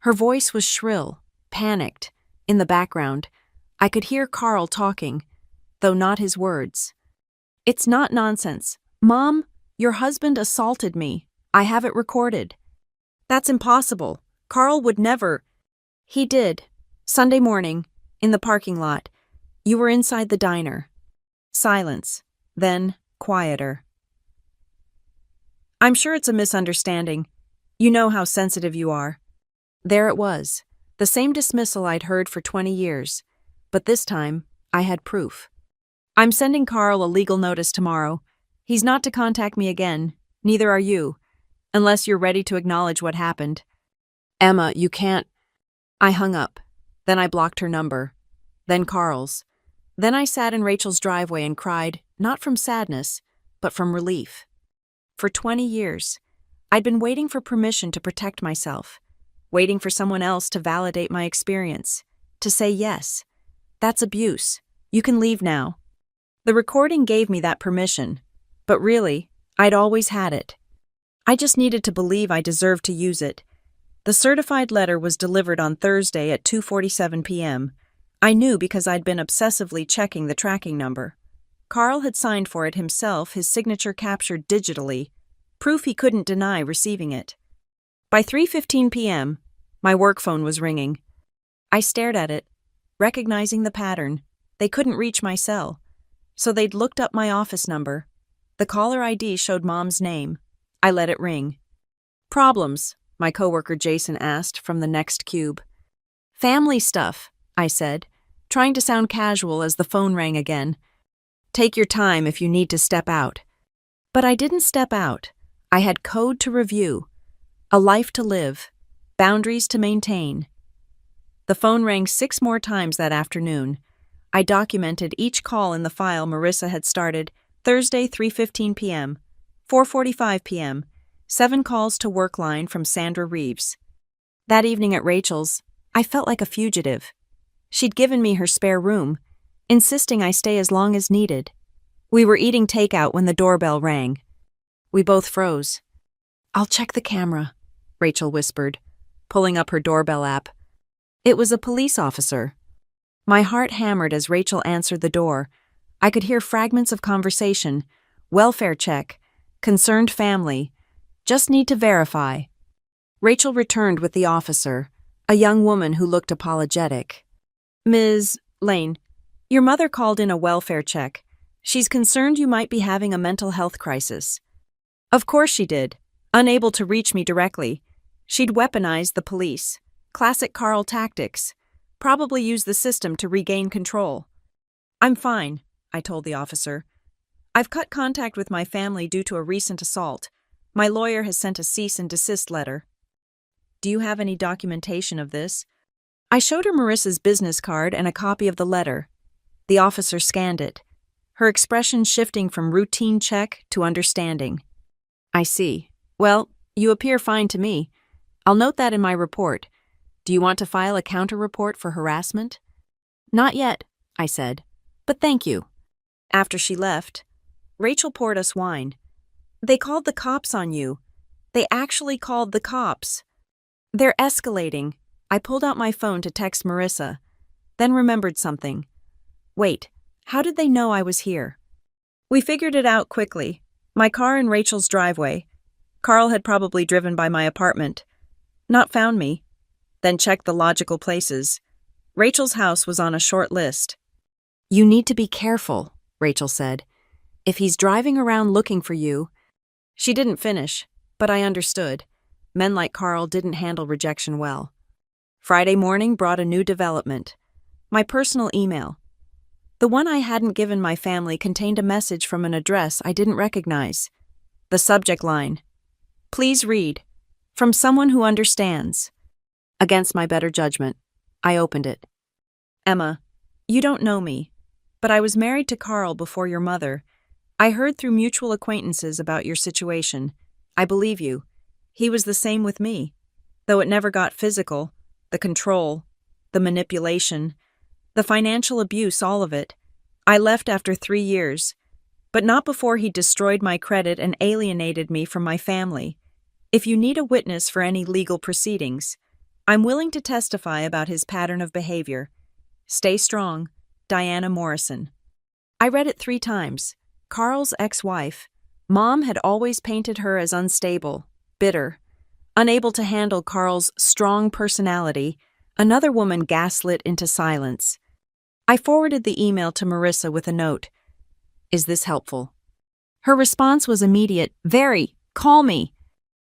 Her voice was shrill, panicked. In the background, I could hear Carl talking, though not his words. It's not nonsense. Mom, your husband assaulted me. I have it recorded. That's impossible. Carl would never. He did. Sunday morning, in the parking lot. You were inside the diner. Silence. Then, quieter. I'm sure it's a misunderstanding. You know how sensitive you are. There it was. The same dismissal I'd heard for 20 years. But this time, I had proof. I'm sending Carl a legal notice tomorrow. He's not to contact me again. Neither are you. Unless you're ready to acknowledge what happened. Emma, you can't. I hung up. Then I blocked her number. Then Carl's. Then I sat in Rachel's driveway and cried, not from sadness, but from relief. For 20 years, I'd been waiting for permission to protect myself, waiting for someone else to validate my experience, to say yes. That's abuse. You can leave now. The recording gave me that permission, but really, I'd always had it. I just needed to believe I deserved to use it. The certified letter was delivered on Thursday at 2:47 p.m. I knew because I'd been obsessively checking the tracking number. Carl had signed for it himself, his signature captured digitally, proof he couldn't deny receiving it. By 3:15 p.m., my work phone was ringing. I stared at it, recognizing the pattern. They couldn't reach my cell, so they'd looked up my office number. The caller ID showed Mom's name. I let it ring. Problems, my coworker Jason asked from the next cube. Family stuff, I said, trying to sound casual as the phone rang again. Take your time if you need to step out. But I didn't step out. I had code to review, a life to live, boundaries to maintain. The phone rang 6 more times that afternoon. I documented each call in the file Marissa had started Thursday 3:15 p.m., 4:45 p.m., 7 calls to work line from Sandra Reeves. That evening at Rachel's, I felt like a fugitive. She'd given me her spare room, insisting I stay as long as needed. We were eating takeout when the doorbell rang. We both froze. I'll check the camera, Rachel whispered, pulling up her doorbell app. It was a police officer. My heart hammered as Rachel answered the door. I could hear fragments of conversation, welfare check, concerned family, just need to verify. Rachel returned with the officer, a young woman who looked apologetic. Ms. Lane, your mother called in a welfare check. She's concerned you might be having a mental health crisis. Of course she did. Unable to reach me directly. She'd weaponized the police. Classic Carl tactics. Probably used the system to regain control. I'm fine, I told the officer. I've cut contact with my family due to a recent assault. My lawyer has sent a cease and desist letter. Do you have any documentation of this? I showed her Marissa's business card and a copy of the letter. The officer scanned it, her expression shifting from routine check to understanding. I see. Well, you appear fine to me. I'll note that in my report. Do you want to file a counter-report for harassment? Not yet, I said, but thank you. After she left, Rachel poured us wine. They called the cops on you. They actually called the cops. They're escalating. I pulled out my phone to text Marissa, then remembered something. Wait, how did they know I was here? We figured it out quickly. My car in Rachel's driveway. Carl had probably driven by my apartment. Not found me. Then checked the logical places. Rachel's house was on a short list. You need to be careful, Rachel said. If he's driving around looking for you. She didn't finish, but I understood. Men like Carl didn't handle rejection well. Friday morning brought a new development. My personal email. The one I hadn't given my family contained a message from an address I didn't recognize. The subject line. Please read. From someone who understands. Against my better judgment, I opened it. Emma, you don't know me, but I was married to Carl before your mother. I heard through mutual acquaintances about your situation. I believe you. He was the same with me. Though it never got physical, the control, the manipulation, the financial abuse, all of it. I left after 3 years, but not before he destroyed my credit and alienated me from my family. If you need a witness for any legal proceedings, I'm willing to testify about his pattern of behavior. Stay strong, Diana Morrison. I read it 3 times. Carl's ex-wife. Mom had always painted her as unstable, bitter, unable to handle Carl's strong personality. Another woman gaslit into silence. I forwarded the email to Marissa with a note. Is this helpful? Her response was immediate. Very. Call me.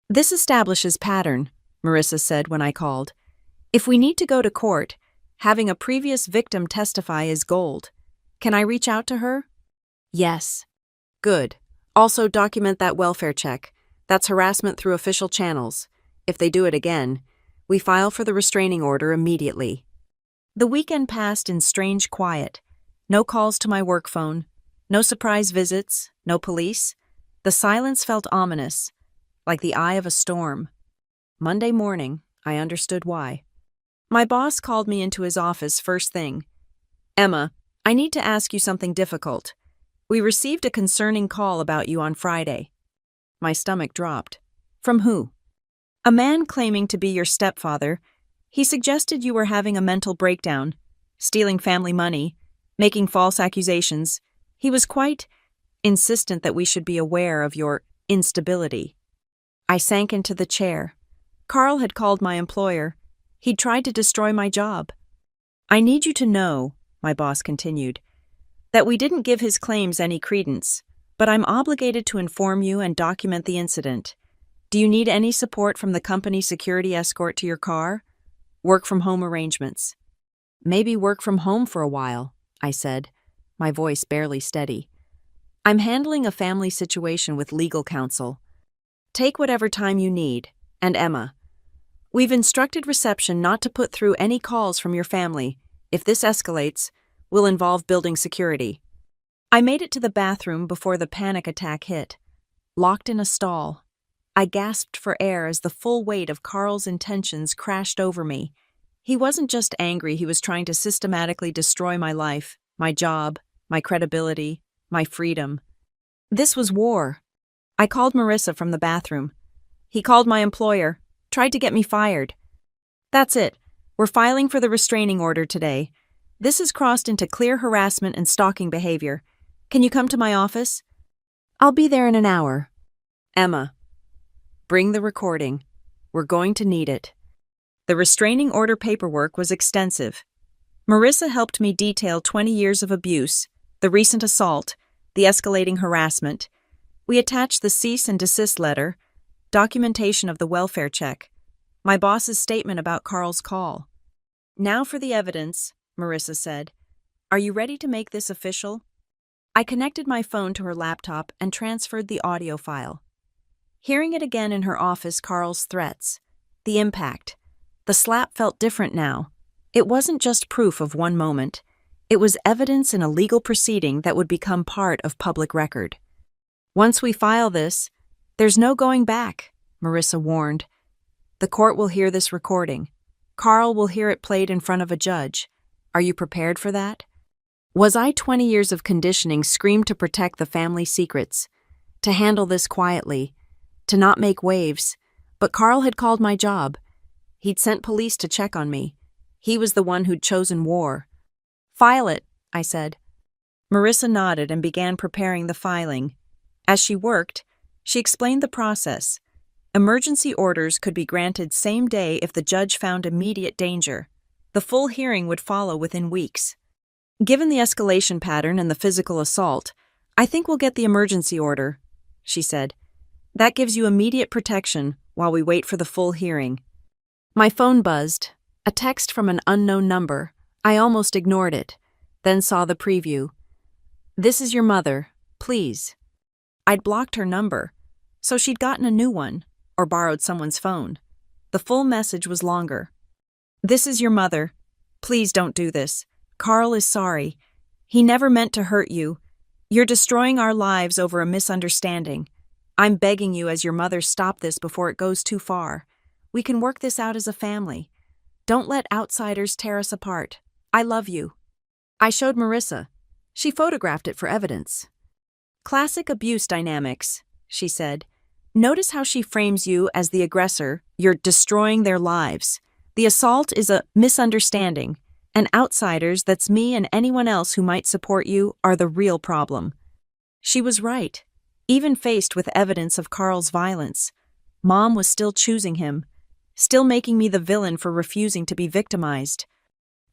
This establishes pattern, Marissa said when I called. If we need to go to court, having a previous victim testify is gold. Can I reach out to her? Yes. Good. Also document that welfare check. That's harassment through official channels. If they do it again, we file for the restraining order immediately. The weekend passed in strange quiet. No calls to my work phone. No surprise visits. No police. The silence felt ominous, like the eye of a storm. Monday morning, I understood why. My boss called me into his office first thing. Emma, I need to ask you something difficult. We received a concerning call about you on Friday. My stomach dropped. From who? A man claiming to be your stepfather. He suggested you were having a mental breakdown, stealing family money, making false accusations. He was quite insistent that we should be aware of your instability. I sank into the chair. Carl had called my employer. He'd tried to destroy my job. I need you to know, my boss continued, that we didn't give his claims any credence, but I'm obligated to inform you and document the incident. Do you need any support from the company security escort to your car? Work from home arrangements. Maybe work from home for a while, I said, my voice barely steady. I'm handling a family situation with legal counsel. Take whatever time you need, and Emma. We've instructed reception not to put through any calls from your family. If this escalates, we'll involve building security. I made it to the bathroom before the panic attack hit. Locked in a stall, I gasped for air as the full weight of Carl's intentions crashed over me. He wasn't just angry, he was trying to systematically destroy my life, my job, my credibility, my freedom. This was war. I called Marissa from the bathroom. He called my employer, tried to get me fired. That's it. We're filing for the restraining order today. This has crossed into clear harassment and stalking behavior. Can you come to my office? I'll be there in an hour. Emma, bring the recording. We're going to need it. The restraining order paperwork was extensive. Marissa helped me detail 20 years of abuse, the recent assault, the escalating harassment. We attached the cease and desist letter, documentation of the welfare check, my boss's statement about Carl's call. "Now for the evidence," Marissa said. "Are you ready to make this official?" I connected my phone to her laptop and transferred the audio file. Hearing it again in her office, Carl's threats, the impact, the slap felt different now. It wasn't just proof of one moment. It was evidence in a legal proceeding that would become part of public record. "Once we file this, there's no going back," Marissa warned. "The court will hear this recording. Carl will hear it played in front of a judge. Are you prepared for that?" Was I 20 years of conditioning screamed to protect the family secrets, to handle this quietly, to not make waves? But Carl had called my job. He'd sent police to check on me. He was the one who'd chosen war. "File it," I said. Marissa nodded and began preparing the filing. As she worked, she explained the process. Emergency orders could be granted same day if the judge found immediate danger. The full hearing would follow within weeks. "Given the escalation pattern and the physical assault, I think we'll get the emergency order," she said. "That gives you immediate protection while we wait for the full hearing." My phone buzzed. A text from an unknown number. I almost ignored it, then saw the preview. "This is your mother. Please." I'd blocked her number, so she'd gotten a new one, or borrowed someone's phone. The full message was longer. "This is your mother. Please don't do this. Carl is sorry. He never meant to hurt you. You're destroying our lives over a misunderstanding. I'm begging you as your mother, stop this before it goes too far. We can work this out as a family. Don't let outsiders tear us apart. I love you." I showed Marissa. She photographed it for evidence. "Classic abuse dynamics," she said. "Notice how she frames you as the aggressor. You're destroying their lives. The assault is a misunderstanding, and outsiders, that's me and anyone else who might support you, are the real problem." She was right. Even faced with evidence of Carl's violence, Mom was still choosing him, still making me the villain for refusing to be victimized.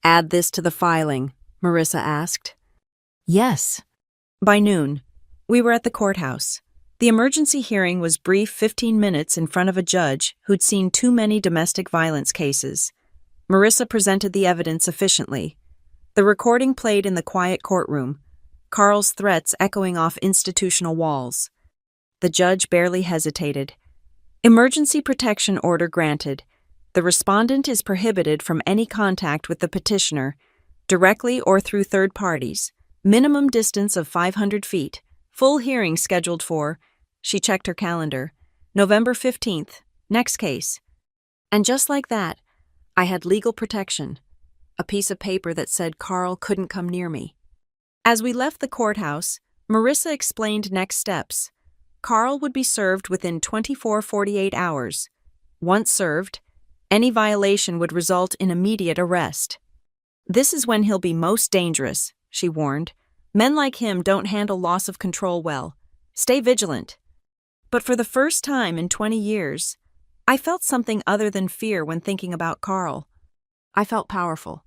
"Add this to the filing," Marissa asked. "Yes." By noon, we were at the courthouse. The emergency hearing was brief, 15 minutes in front of a judge who'd seen too many domestic violence cases. Marissa presented the evidence efficiently. The recording played in the quiet courtroom, Carl's threats echoing off institutional walls. The judge barely hesitated. "Emergency protection order granted. The respondent is prohibited from any contact with the petitioner, directly or through third parties. Minimum distance of 500 feet. Full hearing scheduled for," she checked her calendar, "November 15th, next case." And just like that, I had legal protection. A piece of paper that said Carl couldn't come near me. As we left the courthouse, Marissa explained next steps. Carl would be served within 24-48 hours. Once served, any violation would result in immediate arrest. "This is when he'll be most dangerous," she warned. "Men like him don't handle loss of control well. Stay vigilant." But for the first time in 20 years, I felt something other than fear when thinking about Carl. I felt powerful.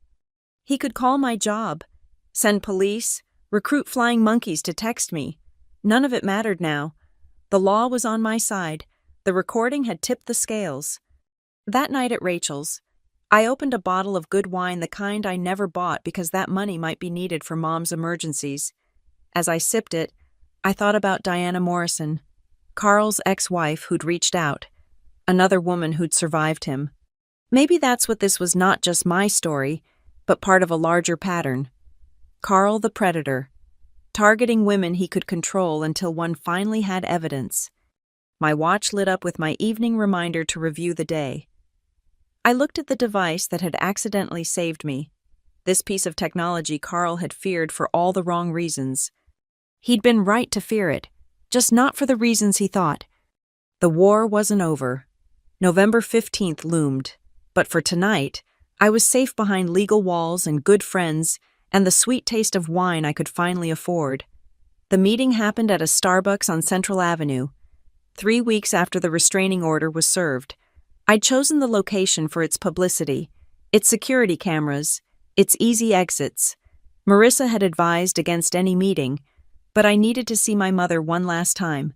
He could call my job, send police, recruit flying monkeys to text me. None of it mattered now. The law was on my side. The recording had tipped the scales. That night at Rachel's, I opened a bottle of good wine, the kind I never bought because that money might be needed for Mom's emergencies. As I sipped it, I thought about Diana Morrison, Carl's ex-wife who'd reached out, another woman who'd survived him. Maybe that's what this was, not just my story, but part of a larger pattern. Carl the predator, targeting women he could control until one finally had evidence. My watch lit up with my evening reminder to review the day. I looked at the device that had accidentally saved me. This piece of technology Carl had feared for all the wrong reasons. He'd been right to fear it, just not for the reasons he thought. The war wasn't over. November 15th loomed, but for tonight, I was safe behind legal walls and good friends and the sweet taste of wine I could finally afford. The meeting happened at a Starbucks on Central Avenue. 3 weeks after the restraining order was served, I'd chosen the location for its publicity, its security cameras, It's easy exits. Marissa had advised against any meeting, but I needed to see my mother one last time,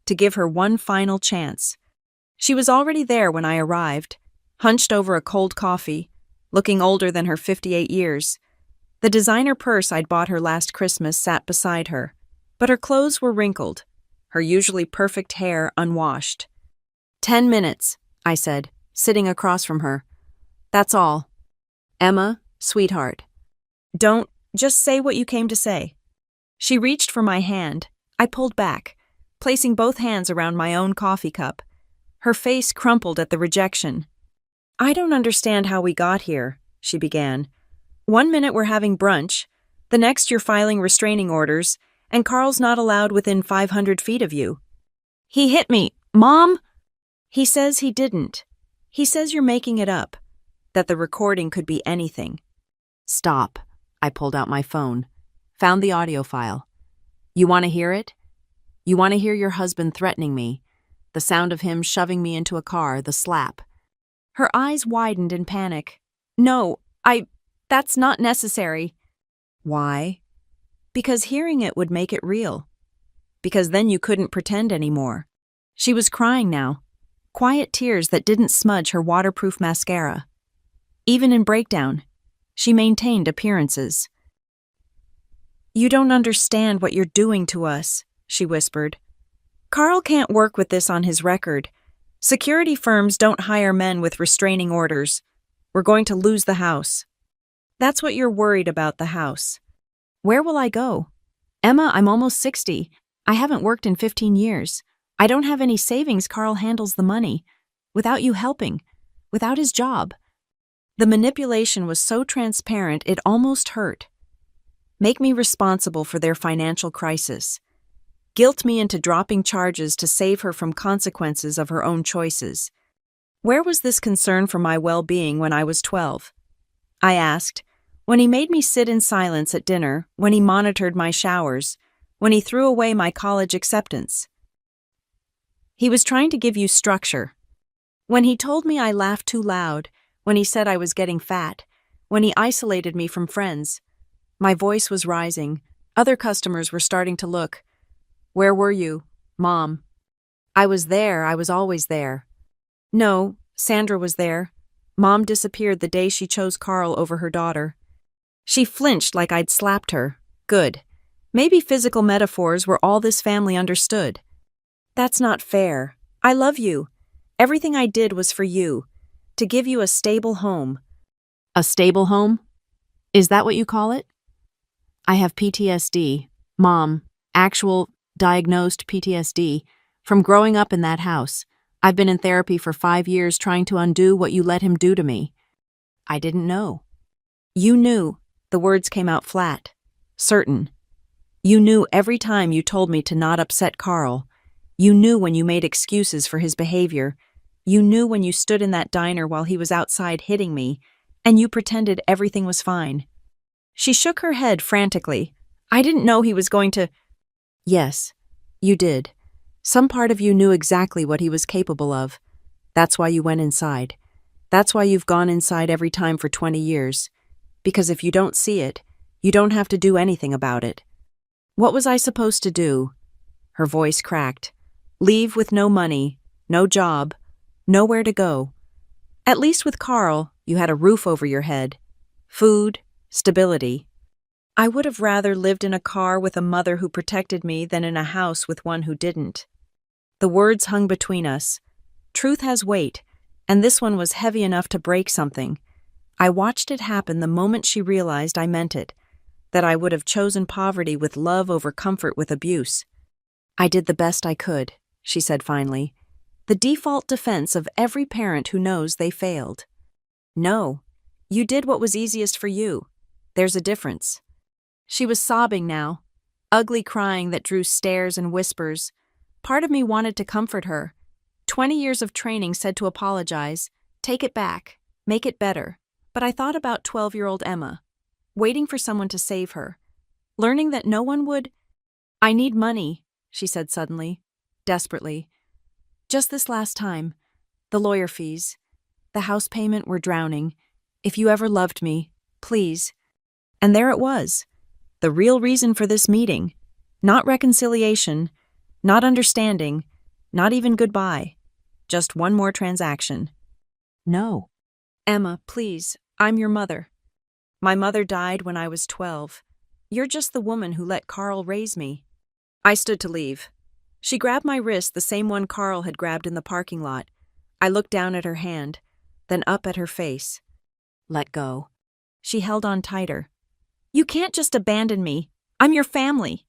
to give her one final chance. She was already there when I arrived, hunched over a cold coffee, looking older than her 58 years. The designer purse I'd bought her last Christmas sat beside her, but her clothes were wrinkled, her usually perfect hair unwashed. 10 minutes, I said, sitting across from her. That's all. Emma, sweetheart. Just say what you came to say. She reached for my hand. I pulled back, placing both hands around my own coffee cup. Her face crumpled at the rejection. I don't understand how we got here, she began. 1 minute we're having brunch, the next you're filing restraining orders, and Carl's not allowed within 500 feet of you. He hit me, Mom! He says he didn't. He says you're making it up, that the recording could be anything. Stop. I pulled out my phone, found the audio file. You want to hear it? You want to hear your husband threatening me, the sound of him shoving me into a car, the slap. Her eyes widened in panic. No, that's not necessary. Why? Because hearing it would make it real. Because then you couldn't pretend anymore. She was crying now, quiet tears that didn't smudge her waterproof mascara. Even in breakdown, she maintained appearances. You don't understand what you're doing to us, she whispered. Carl can't work with this on his record. Security firms don't hire men with restraining orders. We're going to lose the house. That's what you're worried about, the house. Where will I go? Emma, I'm almost 60. I haven't worked in 15 years. I don't have any savings. Carl handles the money. Without you helping. Without his job. The manipulation was so transparent it almost hurt. Make me responsible for their financial crisis. Guilt me into dropping charges to save her from consequences of her own choices. Where was this concern for my well-being when I was 12? I asked, when he made me sit in silence at dinner, when he monitored my showers, when he threw away my college acceptance. He was trying to give you structure. When he told me I laughed too loud, when he said I was getting fat, when he isolated me from friends. My voice was rising. Other customers were starting to look. Where were you, Mom? I was there. I was always there. No, Sandra was there. Mom disappeared the day she chose Carl over her daughter. She flinched like I'd slapped her. Good. Maybe physical metaphors were all this family understood. That's not fair. I love you. Everything I did was for you. To give you a stable home. A stable home? Is that what you call it? I have PTSD, Mom, actual diagnosed PTSD, from growing up in that house. I've been in therapy for 5 years trying to undo what you let him do to me. I didn't know. You knew. The words came out flat. Certain. You knew every time you told me to not upset Carl. You knew when you made excuses for his behavior. You knew when you stood in that diner while he was outside hitting me, and you pretended everything was fine. She shook her head frantically. I didn't know he was going to... Yes, you did. Some part of you knew exactly what he was capable of. That's why you went inside. That's why you've gone inside every time for 20 years. Because if you don't see it, you don't have to do anything about it. What was I supposed to do? Her voice cracked. Leave with no money, no job, nowhere to go. At least with Carl, you had a roof over your head. Food, stability. I would have rather lived in a car with a mother who protected me than in a house with one who didn't. The words hung between us. Truth has weight, and this one was heavy enough to break something. I watched it happen the moment she realized I meant it, that I would have chosen poverty with love over comfort with abuse. I did the best I could, she said finally. The default defense of every parent who knows they failed. No, you did what was easiest for you. There's a difference. She was sobbing now, ugly crying that drew stares and whispers. Part of me wanted to comfort her. 20 years of training said to apologize, take it back, make it better. But I thought about 12-year-old Emma, waiting for someone to save her, learning that no one would... I need money, she said suddenly, desperately. Just this last time. The lawyer fees. The house payment, we're drowning. If you ever loved me, please. And there it was. The real reason for this meeting. Not reconciliation, not understanding, not even goodbye. Just one more transaction. No. Emma, please, I'm your mother. My mother died when I was 12. You're just the woman who let Carl raise me. I stood to leave. She grabbed my wrist, the same one Carl had grabbed in the parking lot. I looked down at her hand, then up at her face. Let go. She held on tighter. You can't just abandon me. I'm your family.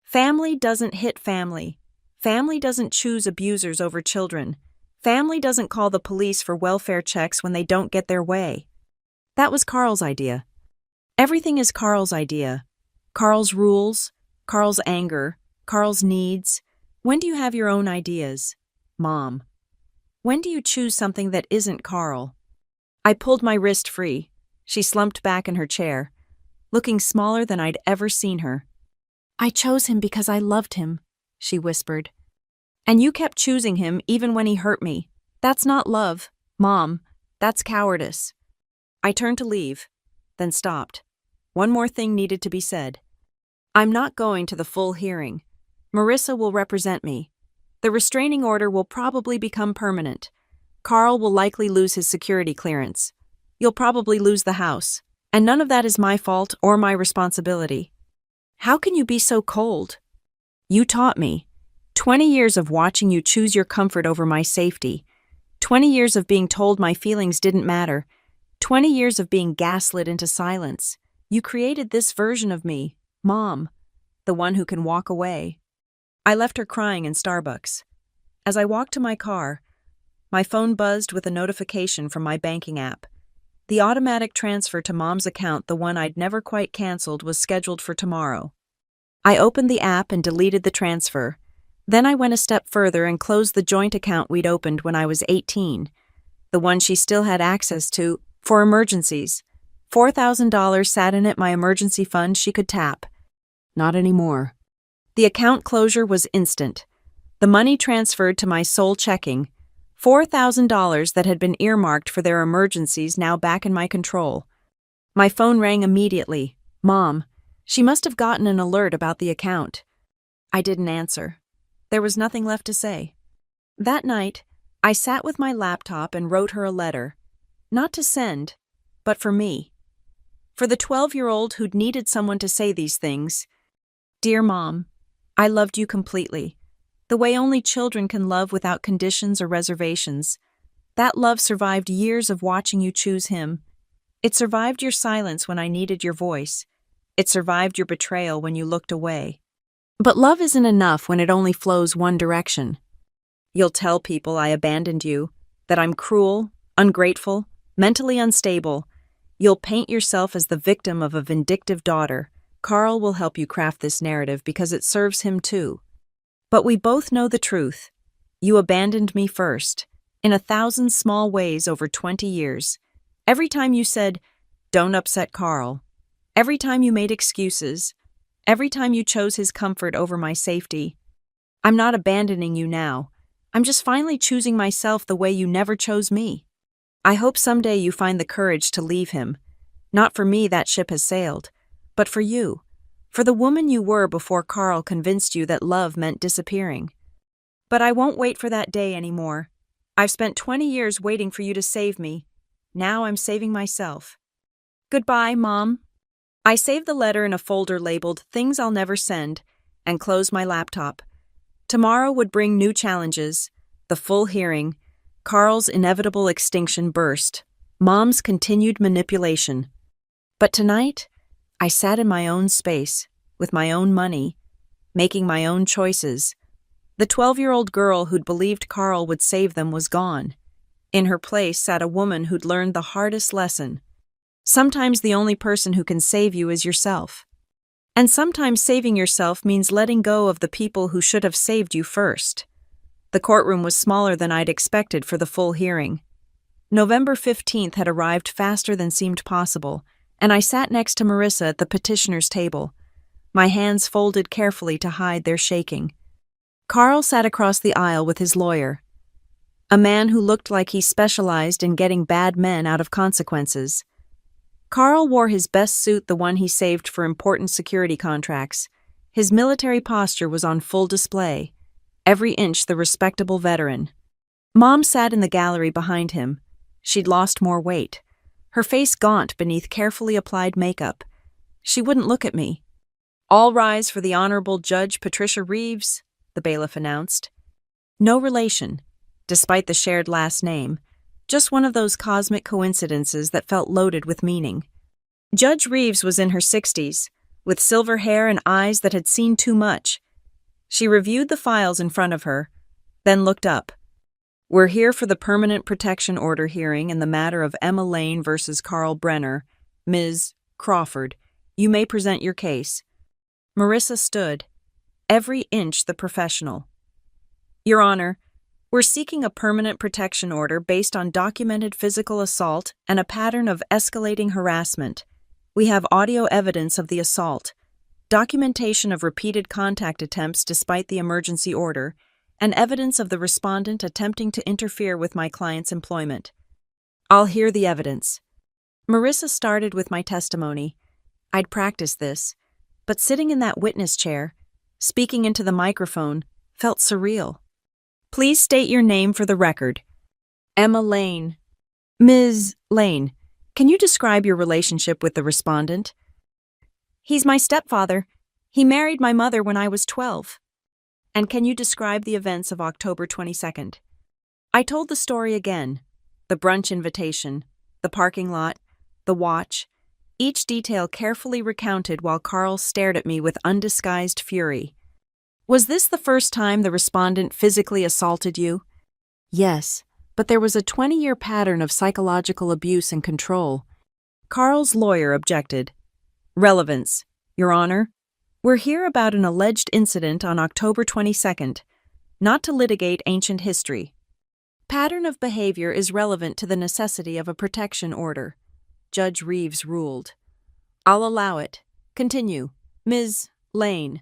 Family doesn't hit family. Family doesn't choose abusers over children. Family doesn't call the police for welfare checks when they don't get their way. That was Carl's idea. Everything is Carl's idea. Carl's rules, Carl's anger, Carl's needs. When do you have your own ideas? Mom. When do you choose something that isn't Carl? I pulled my wrist free. She slumped back in her chair, looking smaller than I'd ever seen her. I chose him because I loved him, she whispered. And you kept choosing him even when he hurt me. That's not love, Mom. That's cowardice. I turned to leave, then stopped. One more thing needed to be said. I'm not going to the full hearing. Marissa will represent me. The restraining order will probably become permanent. Carl will likely lose his security clearance. You'll probably lose the house. And none of that is my fault or my responsibility. How can you be so cold? You taught me. 20 years of watching you choose your comfort over my safety. 20 years of being told my feelings didn't matter. 20 years of being gaslit into silence. You created this version of me, Mom, the one who can walk away. I left her crying in Starbucks. As I walked to my car, my phone buzzed with a notification from my banking app. The automatic transfer to Mom's account, the one I'd never quite canceled, was scheduled for tomorrow. I opened the app and deleted the transfer. Then I went a step further and closed the joint account we'd opened when I was 18, the one she still had access to, for emergencies. $4,000 sat in it, my emergency fund she could tap. Not anymore. The account closure was instant. The money transferred to my sole checking, $4,000 that had been earmarked for their emergencies, now back in my control. My phone rang immediately. Mom. She must have gotten an alert about the account. I didn't answer. There was nothing left to say. That night, I sat with my laptop and wrote her a letter. Not to send, but for me. For the 12-year-old who'd needed someone to say these things. Dear Mom, I loved you completely. The way only children can love without conditions or reservations. That love survived years of watching you choose him. It survived your silence when I needed your voice. It survived your betrayal when you looked away. But love isn't enough when it only flows one direction. You'll tell people I abandoned you, that I'm cruel, ungrateful, mentally unstable. You'll paint yourself as the victim of a vindictive daughter. Carl will help you craft this narrative because it serves him too. But we both know the truth. You abandoned me first, in 1,000 small ways over 20 years. Every time you said, "Don't upset Carl." Every time you made excuses. Every time you chose his comfort over my safety. I'm not abandoning you now. I'm just finally choosing myself the way you never chose me. I hope someday you find the courage to leave him. Not for me, that ship has sailed, but for you. For the woman you were before Carl convinced you that love meant disappearing. But I won't wait for that day anymore. I've spent 20 years waiting for you to save me. Now I'm saving myself. Goodbye, Mom. I saved the letter in a folder labeled Things I'll Never Send and closed my laptop. Tomorrow would bring new challenges, the full hearing, Carl's inevitable extinction burst, Mom's continued manipulation. But tonight, I sat in my own space, with my own money, making my own choices. The 12-year-old girl who'd believed Carl would save them was gone. In her place sat a woman who'd learned the hardest lesson. Sometimes the only person who can save you is yourself. And sometimes saving yourself means letting go of the people who should have saved you first. The courtroom was smaller than I'd expected for the full hearing. November 15th had arrived faster than seemed possible, and I sat next to Marissa at the petitioner's table, my hands folded carefully to hide their shaking. Carl sat across the aisle with his lawyer, a man who looked like he specialized in getting bad men out of consequences. Carl wore his best suit, the one he saved for important security contracts. His military posture was on full display, every inch the respectable veteran. Mom sat in the gallery behind him. She'd lost more weight, her face gaunt beneath carefully applied makeup. She wouldn't look at me. "All rise for the Honorable Judge Patricia Reeves," the bailiff announced. No relation, despite the shared last name, just one of those cosmic coincidences that felt loaded with meaning. Judge Reeves was in her 60s, with silver hair and eyes that had seen too much. She reviewed the files in front of her, then looked up. "We're here for the permanent protection order hearing in the matter of Emma Lane versus Carl Brenner. Ms. Crawford, you may present your case." Marissa stood, every inch the professional. "Your Honor, we're seeking a permanent protection order based on documented physical assault and a pattern of escalating harassment. We have audio evidence of the assault, documentation of repeated contact attempts despite the emergency order, and evidence of the respondent attempting to interfere with my client's employment." "I'll hear the evidence." Marissa started with my testimony. I'd practiced this, but sitting in that witness chair, speaking into the microphone, felt surreal. "Please state your name for the record." "Emma Lane." "Ms. Lane, can you describe your relationship with the respondent?" "He's my stepfather. He married my mother when I was 12. "And can you describe the events of October 22nd? I told the story again. The brunch invitation, the parking lot, the watch, each detail carefully recounted while Carl stared at me with undisguised fury. "Was this the first time the respondent physically assaulted you?" "Yes, but there was a 20-year pattern of psychological abuse and control." Carl's lawyer objected. "Relevance, Your Honor. We're here about an alleged incident on October 22nd, not to litigate ancient history. Pattern of behavior is relevant to the necessity of a protection order," Judge Reeves ruled. "I'll allow it. Continue, Ms. Lane."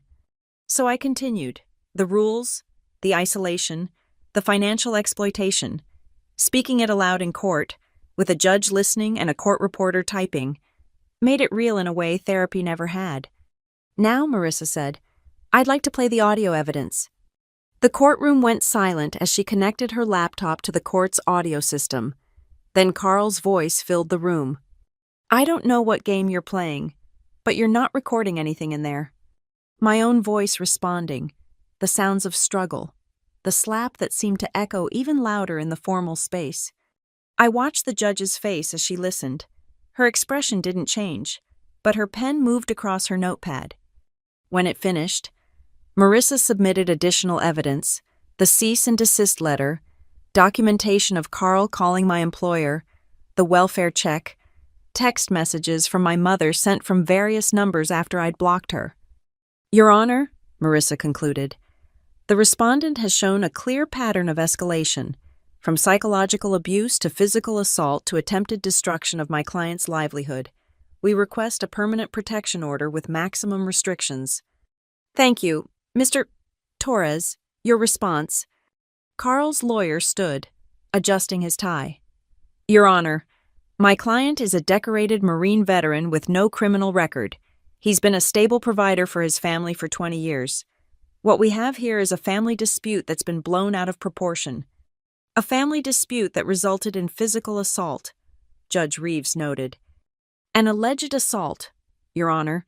So I continued. The rules, the isolation, the financial exploitation. Speaking it aloud in court, with a judge listening and a court reporter typing, made it real in a way therapy never had. "Now," Marissa said, "I'd like to play the audio evidence." The courtroom went silent as she connected her laptop to the court's audio system. Then Carl's voice filled the room. "I don't know what game you're playing, but you're not recording anything in there." My own voice responding, the sounds of struggle, the slap that seemed to echo even louder in the formal space. I watched the judge's face as she listened. Her expression didn't change, but her pen moved across her notepad. When it finished, Marissa submitted additional evidence, the cease and desist letter, documentation of Carl calling my employer, the welfare check, text messages from my mother sent from various numbers after I'd blocked her. "Your Honor," Marissa concluded, "the respondent has shown a clear pattern of escalation, from psychological abuse to physical assault to attempted destruction of my client's livelihood. We request a permanent protection order with maximum restrictions." "Thank you. Mr. Torres, your response." Carl's lawyer stood, adjusting his tie. "Your Honor, my client is a decorated Marine veteran with no criminal record. He's been a stable provider for his family for 20 years. What we have here is a family dispute that's been blown out of proportion. A family dispute that resulted in physical assault," Judge Reeves noted. "An alleged assault, Your Honor.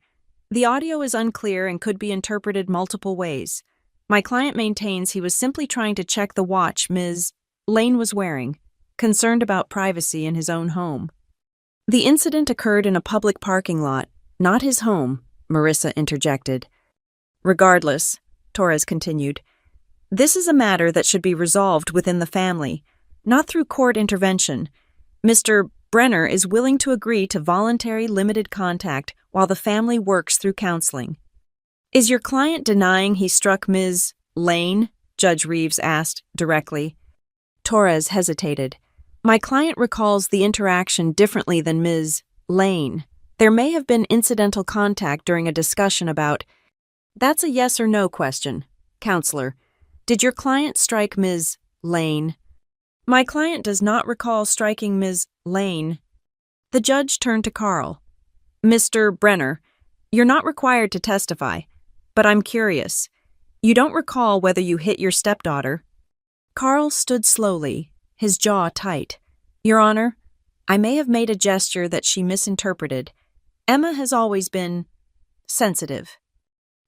The audio is unclear and could be interpreted multiple ways. My client maintains he was simply trying to check the watch Ms. Lane was wearing, concerned about privacy in his own home." "The incident occurred in a public parking lot, not his home," Marissa interjected. "Regardless," Torres continued, "this is a matter that should be resolved within the family, not through court intervention. Mr. Brenner is willing to agree to voluntary limited contact while the family works through counseling." "Is your client denying he struck Ms. Lane?" Judge Reeves asked directly. Torres hesitated. "My client recalls the interaction differently than Ms. Lane. There may have been incidental contact during a discussion about—" "That's a yes or no question. Counselor, did your client strike Ms. Lane?" "My client does not recall striking Ms. Lane." The judge turned to Carl. Mr. Brenner, you're not required to testify, but I'm curious. You don't recall whether you hit your stepdaughter? Carl stood slowly, his jaw tight. Your Honor, I may have made a gesture that she misinterpreted. Emma has always been sensitive.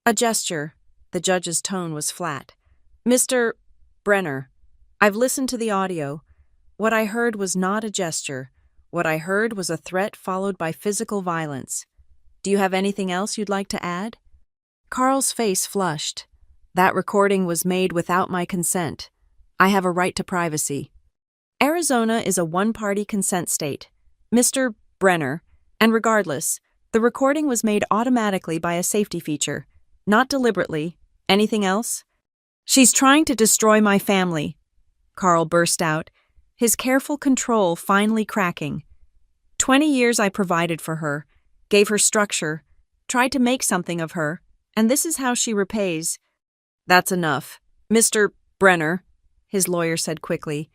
A gesture. The judge's tone was flat. Mr. Brenner, I've listened to the audio. What I heard was not a gesture. What I heard was a threat followed by physical violence. Do you have anything else you'd like to add? Carl's face flushed. That recording was made without my consent. I have a right to privacy. Arizona is a one-party consent state. Mr. Brenner, and regardless, the recording was made automatically by a safety feature, not deliberately. Anything else? She's trying to destroy my family, Carl burst out, his careful control finally cracking. 20 years I provided for her, gave her structure, tried to make something of her, and this is how she repays. That's enough. Mr. Brenner, his lawyer said quickly,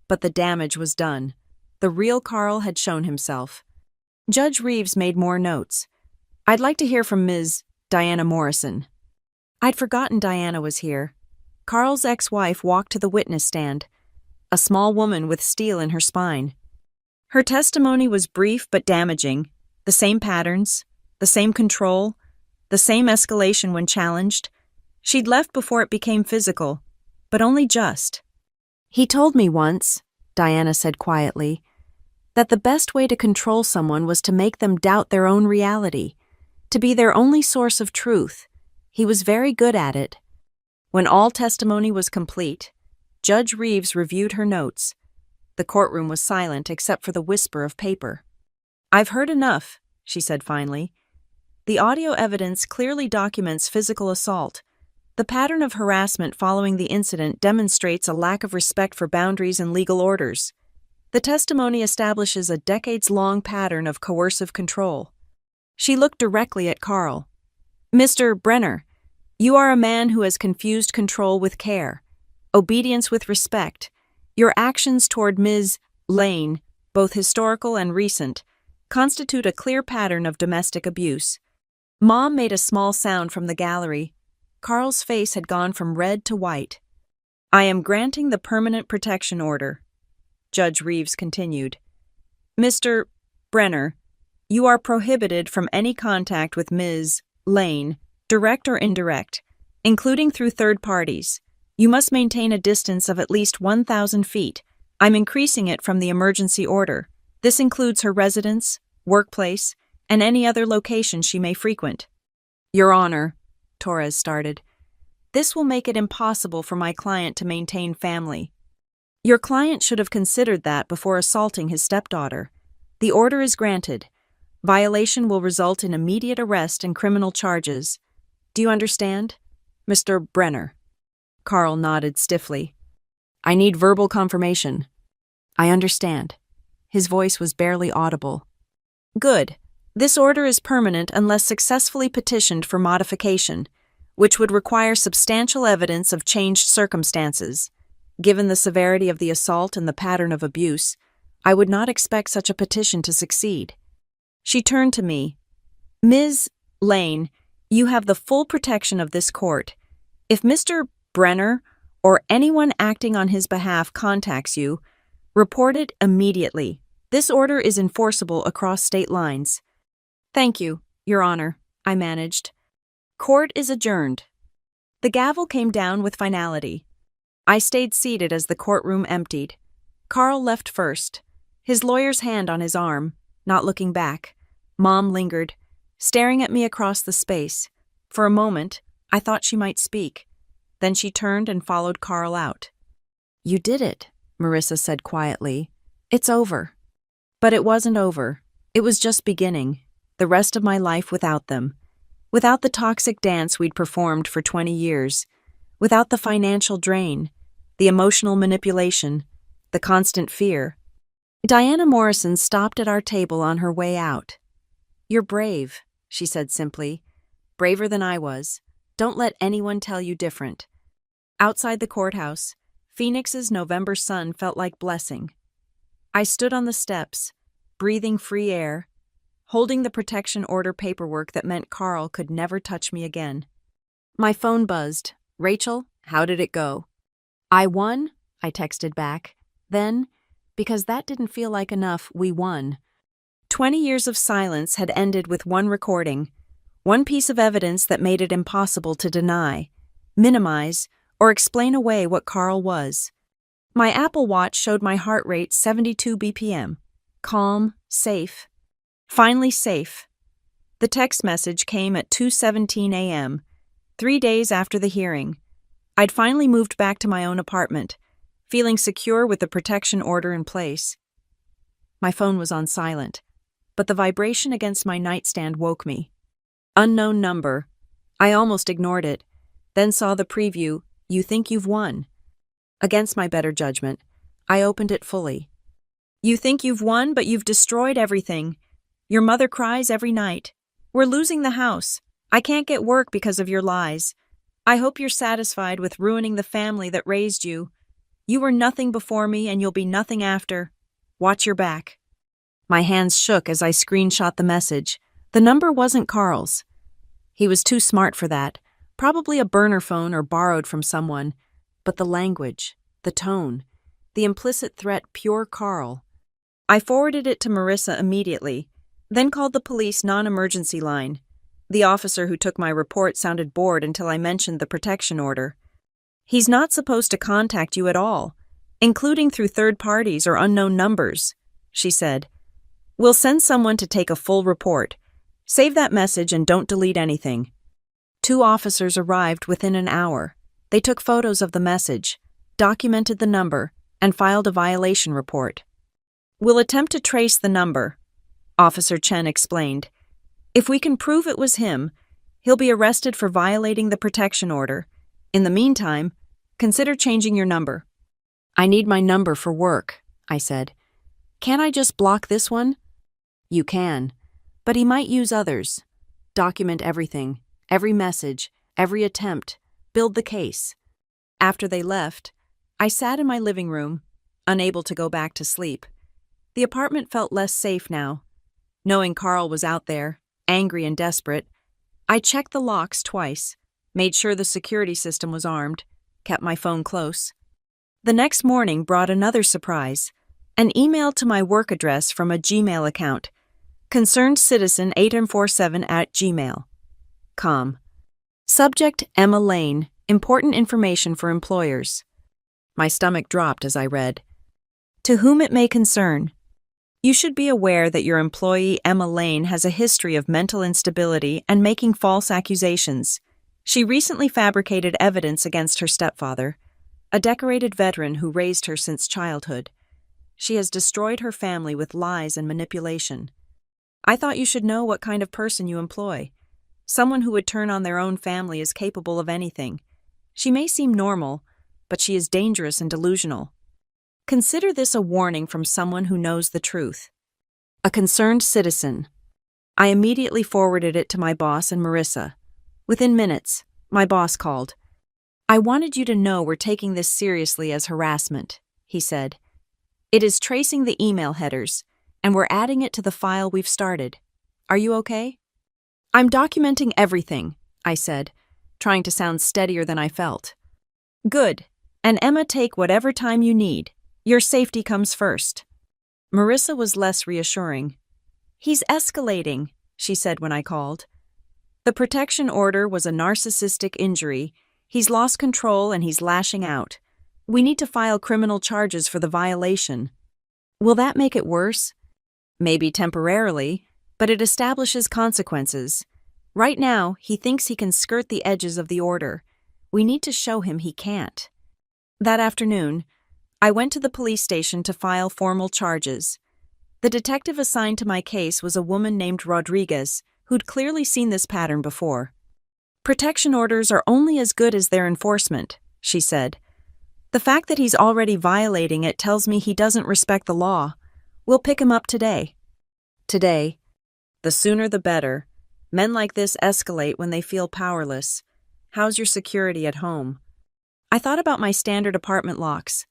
but the damage was done. The real Carl had shown himself. Judge Reeves made more notes. I'd like to hear from Ms. Diana Morrison. I'd forgotten Diana was here. Carl's ex-wife walked to the witness stand, a small woman with steel in her spine. Her testimony was brief but damaging, the same patterns, the same control, the same escalation when challenged. She'd left before it became physical, but only just. He told me once, Diana said quietly, that the best way to control someone was to make them doubt their own reality, to be their only source of truth. He was very good at it. When all testimony was complete, Judge Reeves reviewed her notes. The courtroom was silent except for the whisper of paper. I've heard enough, she said finally. The audio evidence clearly documents physical assault. The pattern of harassment following the incident demonstrates a lack of respect for boundaries and legal orders. The testimony establishes a decades-long pattern of coercive control. She looked directly at Carl. Mr. Brenner, you are a man who has confused control with care, obedience with respect. Your actions toward Ms. Lane, both historical and recent, constitute a clear pattern of domestic abuse. Mom made a small sound from the gallery. Carl's face had gone from red to white. I am granting the permanent protection order. Judge Reeves continued. Mr. Brenner, you are prohibited from any contact with Ms. Lane, direct or indirect, including through third parties. You must maintain a distance of at least 1,000 feet. I'm increasing it from the emergency order. This includes her residence, workplace, and any other location she may frequent. Your Honor, Torres started, this will make it impossible for my client to maintain family. Your client should have considered that before assaulting his stepdaughter. The order is granted. Violation will result in immediate arrest and criminal charges. Do you understand, Mr. Brenner? Carl nodded stiffly. I need verbal confirmation. I understand. His voice was barely audible. Good. This order is permanent unless successfully petitioned for modification, which would require substantial evidence of changed circumstances. Given the severity of the assault and the pattern of abuse, I would not expect such a petition to succeed. She turned to me. Ms. Lane, you have the full protection of this court. If Mr. Brenner or anyone acting on his behalf contacts you, report it immediately. This order is enforceable across state lines. Thank you, Your Honor, I managed. Court is adjourned. The gavel came down with finality. I stayed seated as the courtroom emptied. Carl left first, his lawyer's hand on his arm, not looking back. Mom lingered, staring at me across the space. For a moment, I thought she might speak. Then she turned and followed Carl out. You did it, Marissa said quietly. It's over. But it wasn't over. It was just beginning. The rest of my life without them. Without the toxic dance we'd performed for 20 years. Without the financial drain. The emotional manipulation. The constant fear. Diana Morrison stopped at our table on her way out. You're brave, she said simply. Braver than I was. Don't let anyone tell you different. Outside the courthouse, Phoenix's November sun felt like blessing. I stood on the steps, breathing free air, holding the protection order paperwork that meant Carl could never touch me again. My phone buzzed. "Rachel, how did it go?" "I won," I texted back. Then, because that didn't feel like enough, we won. 20 years of silence had ended with one recording, one piece of evidence that made it impossible to deny, minimize, or explain away what Carl was. My Apple Watch showed my heart rate 72 BPM. Calm, safe. Finally safe. The text message came at 2:17 a.m., 3 days after the hearing. I'd finally moved back to my own apartment, feeling secure with the protection order in place. My phone was on silent, but the vibration against my nightstand woke me. Unknown number. I almost ignored it, then saw the preview, "You think you've won." Against my better judgment, I opened it fully. "You think you've won, but you've destroyed everything. Your mother cries every night. We're losing the house. I can't get work because of your lies. I hope you're satisfied with ruining the family that raised you. You were nothing before me and you'll be nothing after. Watch your back." My hands shook as I screenshot the message. The number wasn't Carl's. He was too smart for that, probably a burner phone or borrowed from someone. But the language, the tone, the implicit threat, pure Carl. I forwarded it to Marissa immediately, then called the police non-emergency line. The officer who took my report sounded bored until I mentioned the protection order. "He's not supposed to contact you at all, including through third parties or unknown numbers," she said. "We'll send someone to take a full report. Save that message and don't delete anything." 2 officers arrived within an hour. They took photos of the message, documented the number, and filed a violation report. "We'll attempt to trace the number," Officer Chen explained. "If we can prove it was him, he'll be arrested for violating the protection order. In the meantime, consider changing your number." "I need my number for work," I said. "Can't I just block this one?" "You can, but he might use others. Document everything, every message, every attempt. Build the case." After they left, I sat in my living room, unable to go back to sleep. The apartment felt less safe now. Knowing Carl was out there, angry and desperate, I checked the locks twice, made sure the security system was armed, kept my phone close. The next morning brought another surprise, an email to my work address from a Gmail account, concernedcitizen847@gmail.com. Subject: Emma Lane, important information for employers. My stomach dropped as I read. "To whom it may concern. You should be aware that your employee Emma Lane has a history of mental instability and making false accusations. She recently fabricated evidence against her stepfather, a decorated veteran who raised her since childhood. She has destroyed her family with lies and manipulation. I thought you should know what kind of person you employ. Someone who would turn on their own family is capable of anything. She may seem normal, but she is dangerous and delusional. Consider this a warning from someone who knows the truth. A concerned citizen." I immediately forwarded it to my boss and Marissa. Within minutes, my boss called. "I wanted you to know we're taking this seriously as harassment," he said. "It is tracing the email headers, and we're adding it to the file we've started. Are you okay?" "I'm documenting everything," I said, trying to sound steadier than I felt. "Good. And Emma, take whatever time you need. Your safety comes first." Marissa was less reassuring. "He's escalating," she said when I called. "The protection order was a narcissistic injury. He's lost control and he's lashing out. We need to file criminal charges for the violation." "Will that make it worse?" "Maybe temporarily, but it establishes consequences. Right now, he thinks he can skirt the edges of the order. We need to show him he can't." That afternoon, I went to the police station to file formal charges. The detective assigned to my case was a woman named Rodriguez, who'd clearly seen this pattern before. "Protection orders are only as good as their enforcement," she said. "The fact that he's already violating it tells me he doesn't respect the law. We'll pick him up today." Today. The sooner the better. Men like this escalate when they feel powerless. How's your security at home? I thought about my standard apartment locks,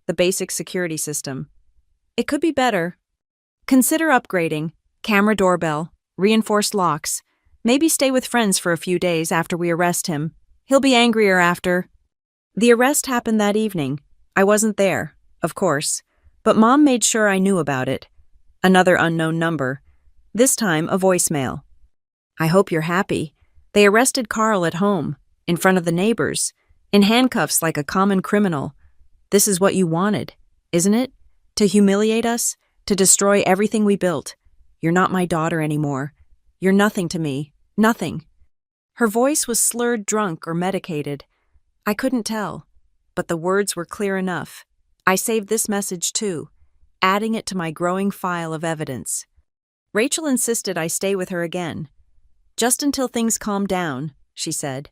the basic security system. It could be better. Consider upgrading. Camera doorbell, reinforced locks. Maybe stay with friends for a few days after we arrest him. He'll be angrier after. The arrest happened that evening. I wasn't there, of course, but Mom made sure I knew about it. Another unknown number. This time, a voicemail. I hope you're happy. They arrested Carl at home, in front of the neighbors, in handcuffs like a common criminal. This is what you wanted, isn't it? To humiliate us? To destroy everything we built. You're not my daughter anymore. You're nothing to me. Nothing. Her voice was slurred, drunk, or medicated. I couldn't tell, but the words were clear enough. I saved this message too, adding it to my growing file of evidence. Rachel insisted I stay with her again. Just until things calmed down, she said.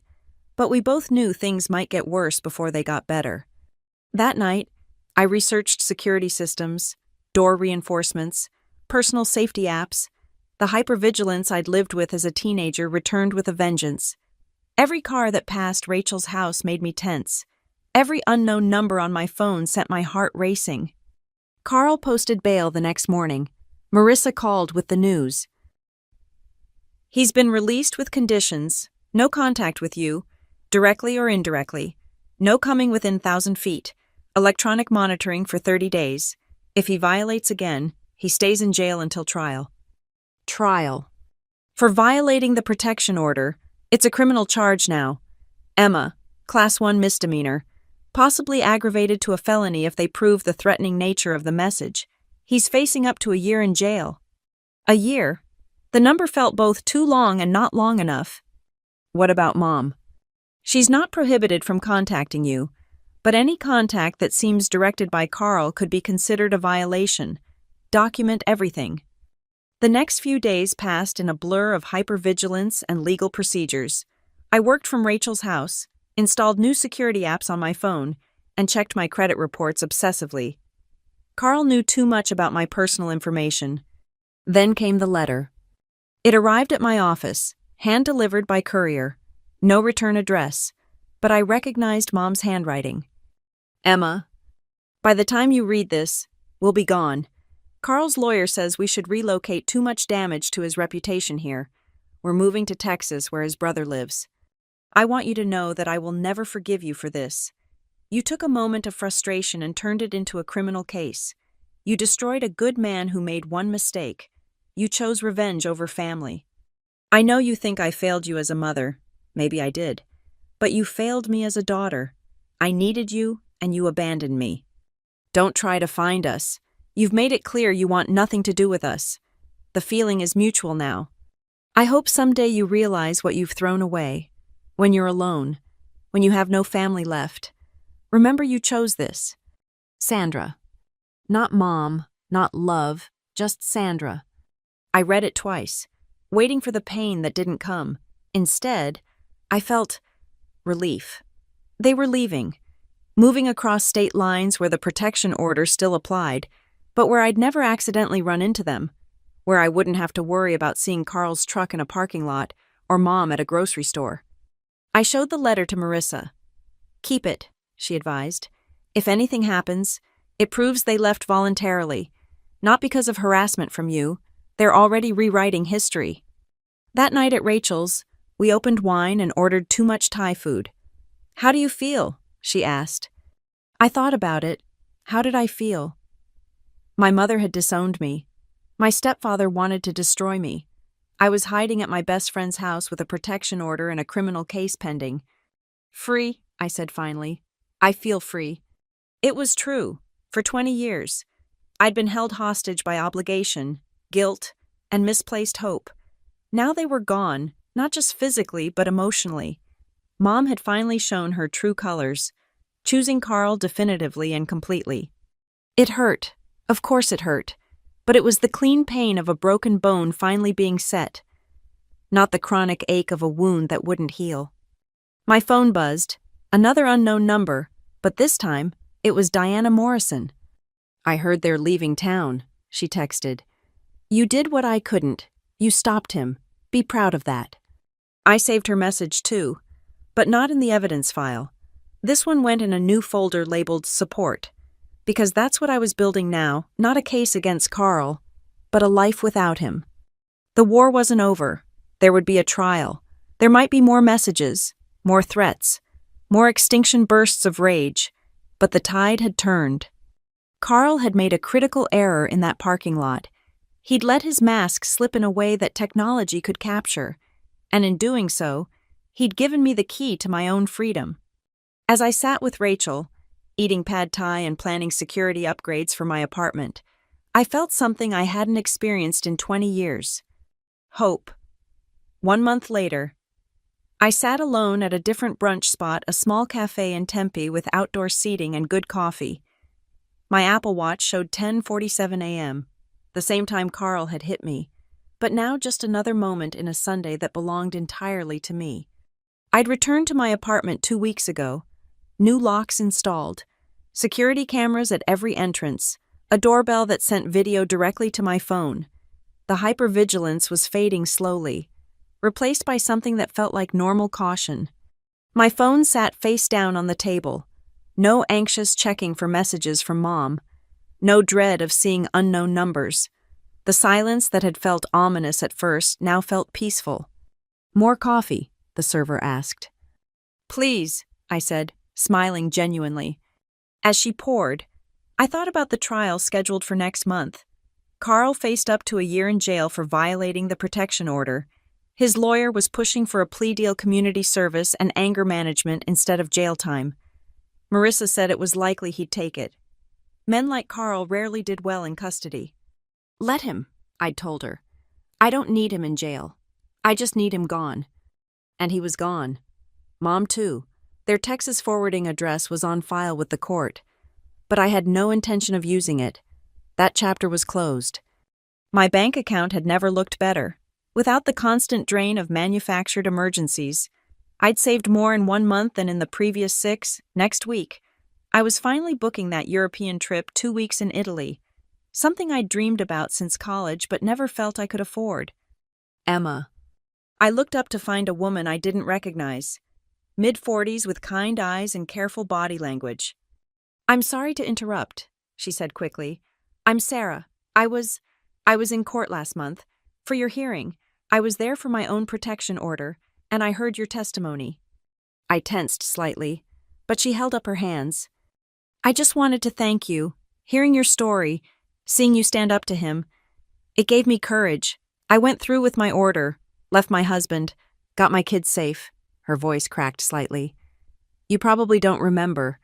But we both knew things might get worse before they got better. That night, I researched security systems, door reinforcements, personal safety apps. The hypervigilance I'd lived with as a teenager returned with a vengeance. Every car that passed Rachel's house made me tense. Every unknown number on my phone sent my heart racing. Carl posted bail the next morning. Marissa called with the news. He's been released with conditions, no contact with you, directly or indirectly, no coming within 1,000 feet, electronic monitoring for 30 days. If he violates again, he stays in jail until trial. Trial. For violating the protection order, it's a criminal charge now. Emma, Class 1 misdemeanor, possibly aggravated to a felony if they prove the threatening nature of the message. He's facing up to a year in jail. A year? The number felt both too long and not long enough. What about Mom? She's not prohibited from contacting you, but any contact that seems directed by Carl could be considered a violation. Document everything. The next few days passed in a blur of hypervigilance and legal procedures. I worked from Rachel's house, installed new security apps on my phone, and checked my credit reports obsessively. Carl knew too much about my personal information. Then came the letter. It arrived at my office, hand-delivered by courier. No return address, but I recognized Mom's handwriting. Emma, by the time you read this, we'll be gone. Carl's lawyer says we should relocate too much damage to his reputation here. We're moving to Texas where his brother lives. I want you to know that I will never forgive you for this. You took a moment of frustration and turned it into a criminal case. You destroyed a good man who made one mistake. You chose revenge over family. I know you think I failed you as a mother. Maybe I did. But you failed me as a daughter. I needed you, and you abandoned me. Don't try to find us. You've made it clear you want nothing to do with us. The feeling is mutual now. I hope someday you realize what you've thrown away. When you're alone. When you have no family left. Remember you chose this. Sandra. Not Mom, not love, just Sandra. I read it twice, waiting for the pain that didn't come. Instead, I felt relief. They were leaving, moving across state lines where the protection order still applied, but where I'd never accidentally run into them, where I wouldn't have to worry about seeing Carl's truck in a parking lot or Mom at a grocery store. I showed the letter to Marissa. Keep it, she advised. If anything happens, it proves they left voluntarily, not because of harassment from you. They're already rewriting history. That night at Rachel's, we opened wine and ordered too much Thai food. How do you feel? She asked. I thought about it. How did I feel? My mother had disowned me. My stepfather wanted to destroy me. I was hiding at my best friend's house with a protection order and a criminal case pending. Free, I said finally. I feel free. It was true. For 20 years. I'd been held hostage by obligation, guilt, and misplaced hope. Now they were gone, not just physically, but emotionally. Mom had finally shown her true colors, choosing Carl definitively and completely. It hurt. Of course it hurt. But it was the clean pain of a broken bone finally being set, not the chronic ache of a wound that wouldn't heal. My phone buzzed, another unknown number, but this time, it was Diana Morrison. I heard they're leaving town, she texted. You did what I couldn't. You stopped him. Be proud of that. I saved her message too, but not in the evidence file. This one went in a new folder labeled Support, because that's what I was building now, not a case against Carl, but a life without him. The war wasn't over. There would be a trial. There might be more messages, more threats, more extinction bursts of rage, but the tide had turned. Carl had made a critical error in that parking lot. He'd let his mask slip in a way that technology could capture, and in doing so, he'd given me the key to my own freedom. As I sat with Rachel, eating pad thai and planning security upgrades for my apartment, I felt something I hadn't experienced in 20 years. Hope. 1 month later, I sat alone at a different brunch spot, a small cafe in Tempe with outdoor seating and good coffee. My Apple Watch showed 10:47 a.m., the same time Carl had hit me, but now just another moment in a Sunday that belonged entirely to me. I'd returned to my apartment 2 weeks ago, new locks installed, security cameras at every entrance, a doorbell that sent video directly to my phone. The hypervigilance was fading slowly, replaced by something that felt like normal caution. My phone sat face down on the table. No anxious checking for messages from Mom. No dread of seeing unknown numbers. The silence that had felt ominous at first now felt peaceful. "More coffee?" the server asked. "Please," I said, smiling genuinely. As she poured, I thought about the trial scheduled for next month. Carl faced up to a year in jail for violating the protection order. His lawyer was pushing for a plea deal, community service, and anger management instead of jail time. Marissa said it was likely he'd take it. Men like Carl rarely did well in custody. "Let him," I'd told her. "I don't need him in jail. I just need him gone." And he was gone. Mom, too. Their Texas forwarding address was on file with the court, but I had no intention of using it. That chapter was closed. My bank account had never looked better. Without the constant drain of manufactured emergencies, I'd saved more in 1 month than in the previous 6. Next week, I was finally booking that European trip, 2 weeks in Italy, something I'd dreamed about since college but never felt I could afford. Emma. I looked up to find a woman I didn't recognize, mid-40s with kind eyes and careful body language. "I'm sorry to interrupt," she said quickly. "I'm Sarah. I was in court last month. For your hearing, I was there for my own protection order, and I heard your testimony." I tensed slightly, but she held up her hands. "I just wanted to thank you. Hearing your story, seeing you stand up to him, it gave me courage. I went through with my order, left my husband, got my kids safe." Her voice cracked slightly. "You probably don't remember,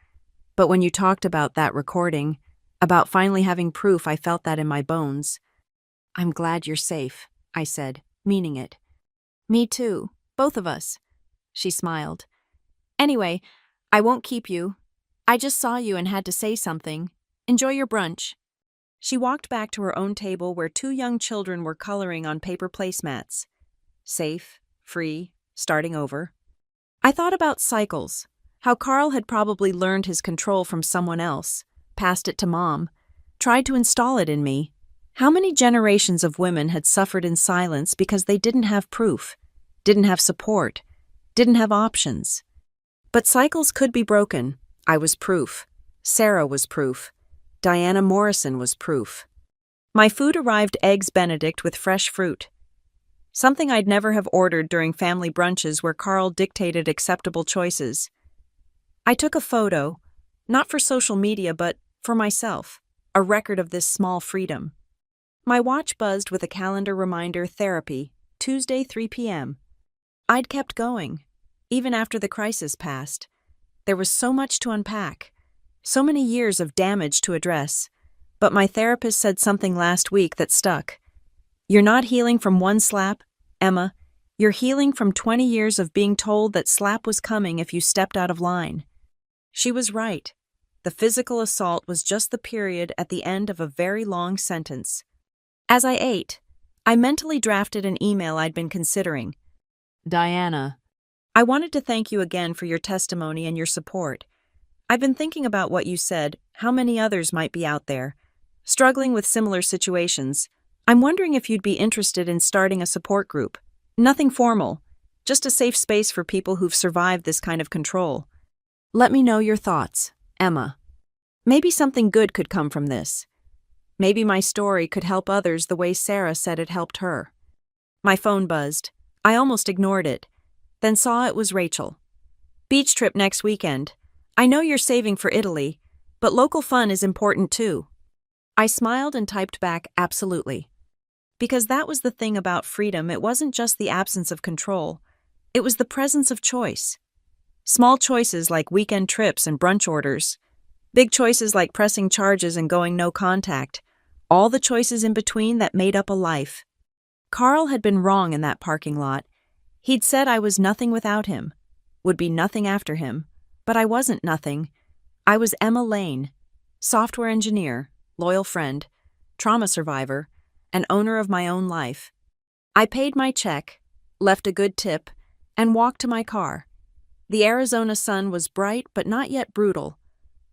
but when you talked about that recording, about finally having proof, I felt that in my bones." "I'm glad you're safe," I said, meaning it. "Me too, both of us," she smiled. "Anyway, I won't keep you. I just saw you and had to say something. Enjoy your brunch." She walked back to her own table where 2 young children were coloring on paper placemats. Safe, free, starting over. I thought about cycles, how Carl had probably learned his control from someone else, passed it to Mom, tried to install it in me. How many generations of women had suffered in silence because they didn't have proof, didn't have support, didn't have options? But cycles could be broken. I was proof. Sarah was proof. Diana Morrison was proof. My food arrived eggs Benedict with fresh fruit. Something I'd never have ordered during family brunches where Carl dictated acceptable choices. I took a photo, not for social media but for myself, a record of this small freedom. My watch buzzed with a calendar reminder: therapy, Tuesday 3 p.m. I'd kept going, even after the crisis passed. There was so much to unpack, so many years of damage to address. But my therapist said something last week that stuck. "You're not healing from one slap, Emma. You're healing from 20 years of being told that slap was coming if you stepped out of line." She was right. The physical assault was just the period at the end of a very long sentence. As I ate, I mentally drafted an email I'd been considering. "Diana, I wanted to thank you again for your testimony and your support. I've been thinking about what you said, how many others might be out there, struggling with similar situations. I'm wondering if you'd be interested in starting a support group. Nothing formal, just a safe space for people who've survived this kind of control. Let me know your thoughts, Emma. Maybe something good could come from this." Maybe my story could help others the way Sarah said it helped her. My phone buzzed. I almost ignored it, then saw it was Rachel. Beach trip next weekend. I know you're saving for Italy, but local fun is important too. I smiled and typed back, absolutely. Because that was the thing about freedom, it wasn't just the absence of control, it was the presence of choice. Small choices like weekend trips and brunch orders. Big choices like pressing charges and going no contact. All the choices in between that made up a life. Carl had been wrong in that parking lot. He'd said I was nothing without him, would be nothing after him, but I wasn't nothing. I was Emma Lane, software engineer, loyal friend, trauma survivor, and owner of my own life. I paid my check, left a good tip, and walked to my car. The Arizona sun was bright but not yet brutal.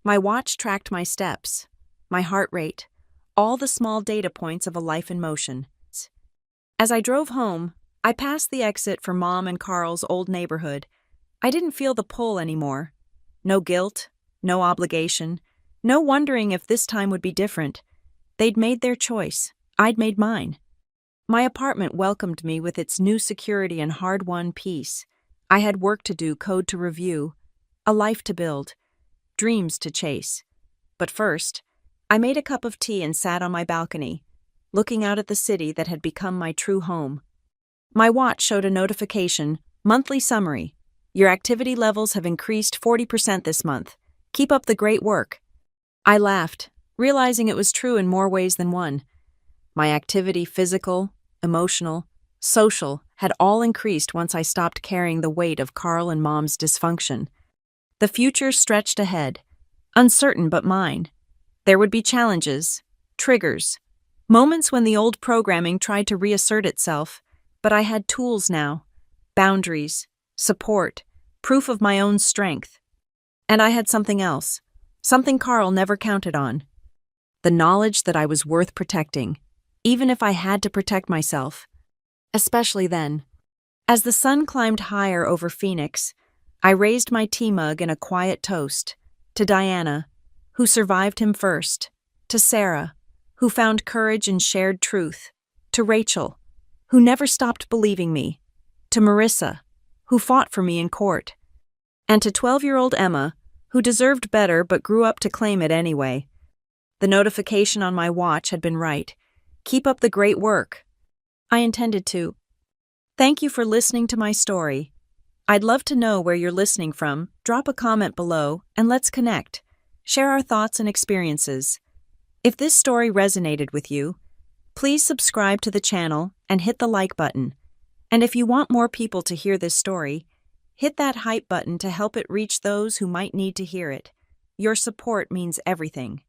My watch tracked my steps, my heart rate, all the small data points of a life in motion. As I drove home, I passed the exit for Mom and Carl's old neighborhood. I didn't feel the pull anymore. No guilt, no obligation, no wondering if this time would be different. They'd made their choice. I'd made mine. My apartment welcomed me with its new security and hard-won peace. I had work to do, code to review, a life to build, dreams to chase. But first, I made a cup of tea and sat on my balcony, looking out at the city that had become my true home. My watch showed a notification, monthly summary. Your activity levels have increased 40% this month. Keep up the great work. I laughed, realizing it was true in more ways than one. My activity, physical, emotional, social, had all increased once I stopped carrying the weight of Carl and Mom's dysfunction. The future stretched ahead, uncertain but mine. There would be challenges, triggers, moments when the old programming tried to reassert itself, but I had tools now, boundaries, support, proof of my own strength. And I had something else, something Carl never counted on. The knowledge that I was worth protecting, even if I had to protect myself. Especially then. As the sun climbed higher over Phoenix, I raised my tea mug in a quiet toast, to Diana, who survived him first, to Sarah, who found courage in shared truth, to Rachel, who never stopped believing me, to Marissa, who fought for me in court, and to 12-year-old Emma, who deserved better but grew up to claim it anyway. The notification on my watch had been right. Keep up the great work. I intended to. Thank you for listening to my story. I'd love to know where you're listening from. Drop a comment below and let's connect. Share our thoughts and experiences. If this story resonated with you, please subscribe to the channel and hit the like button. And if you want more people to hear this story, hit that hype button to help it reach those who might need to hear it. Your support means everything.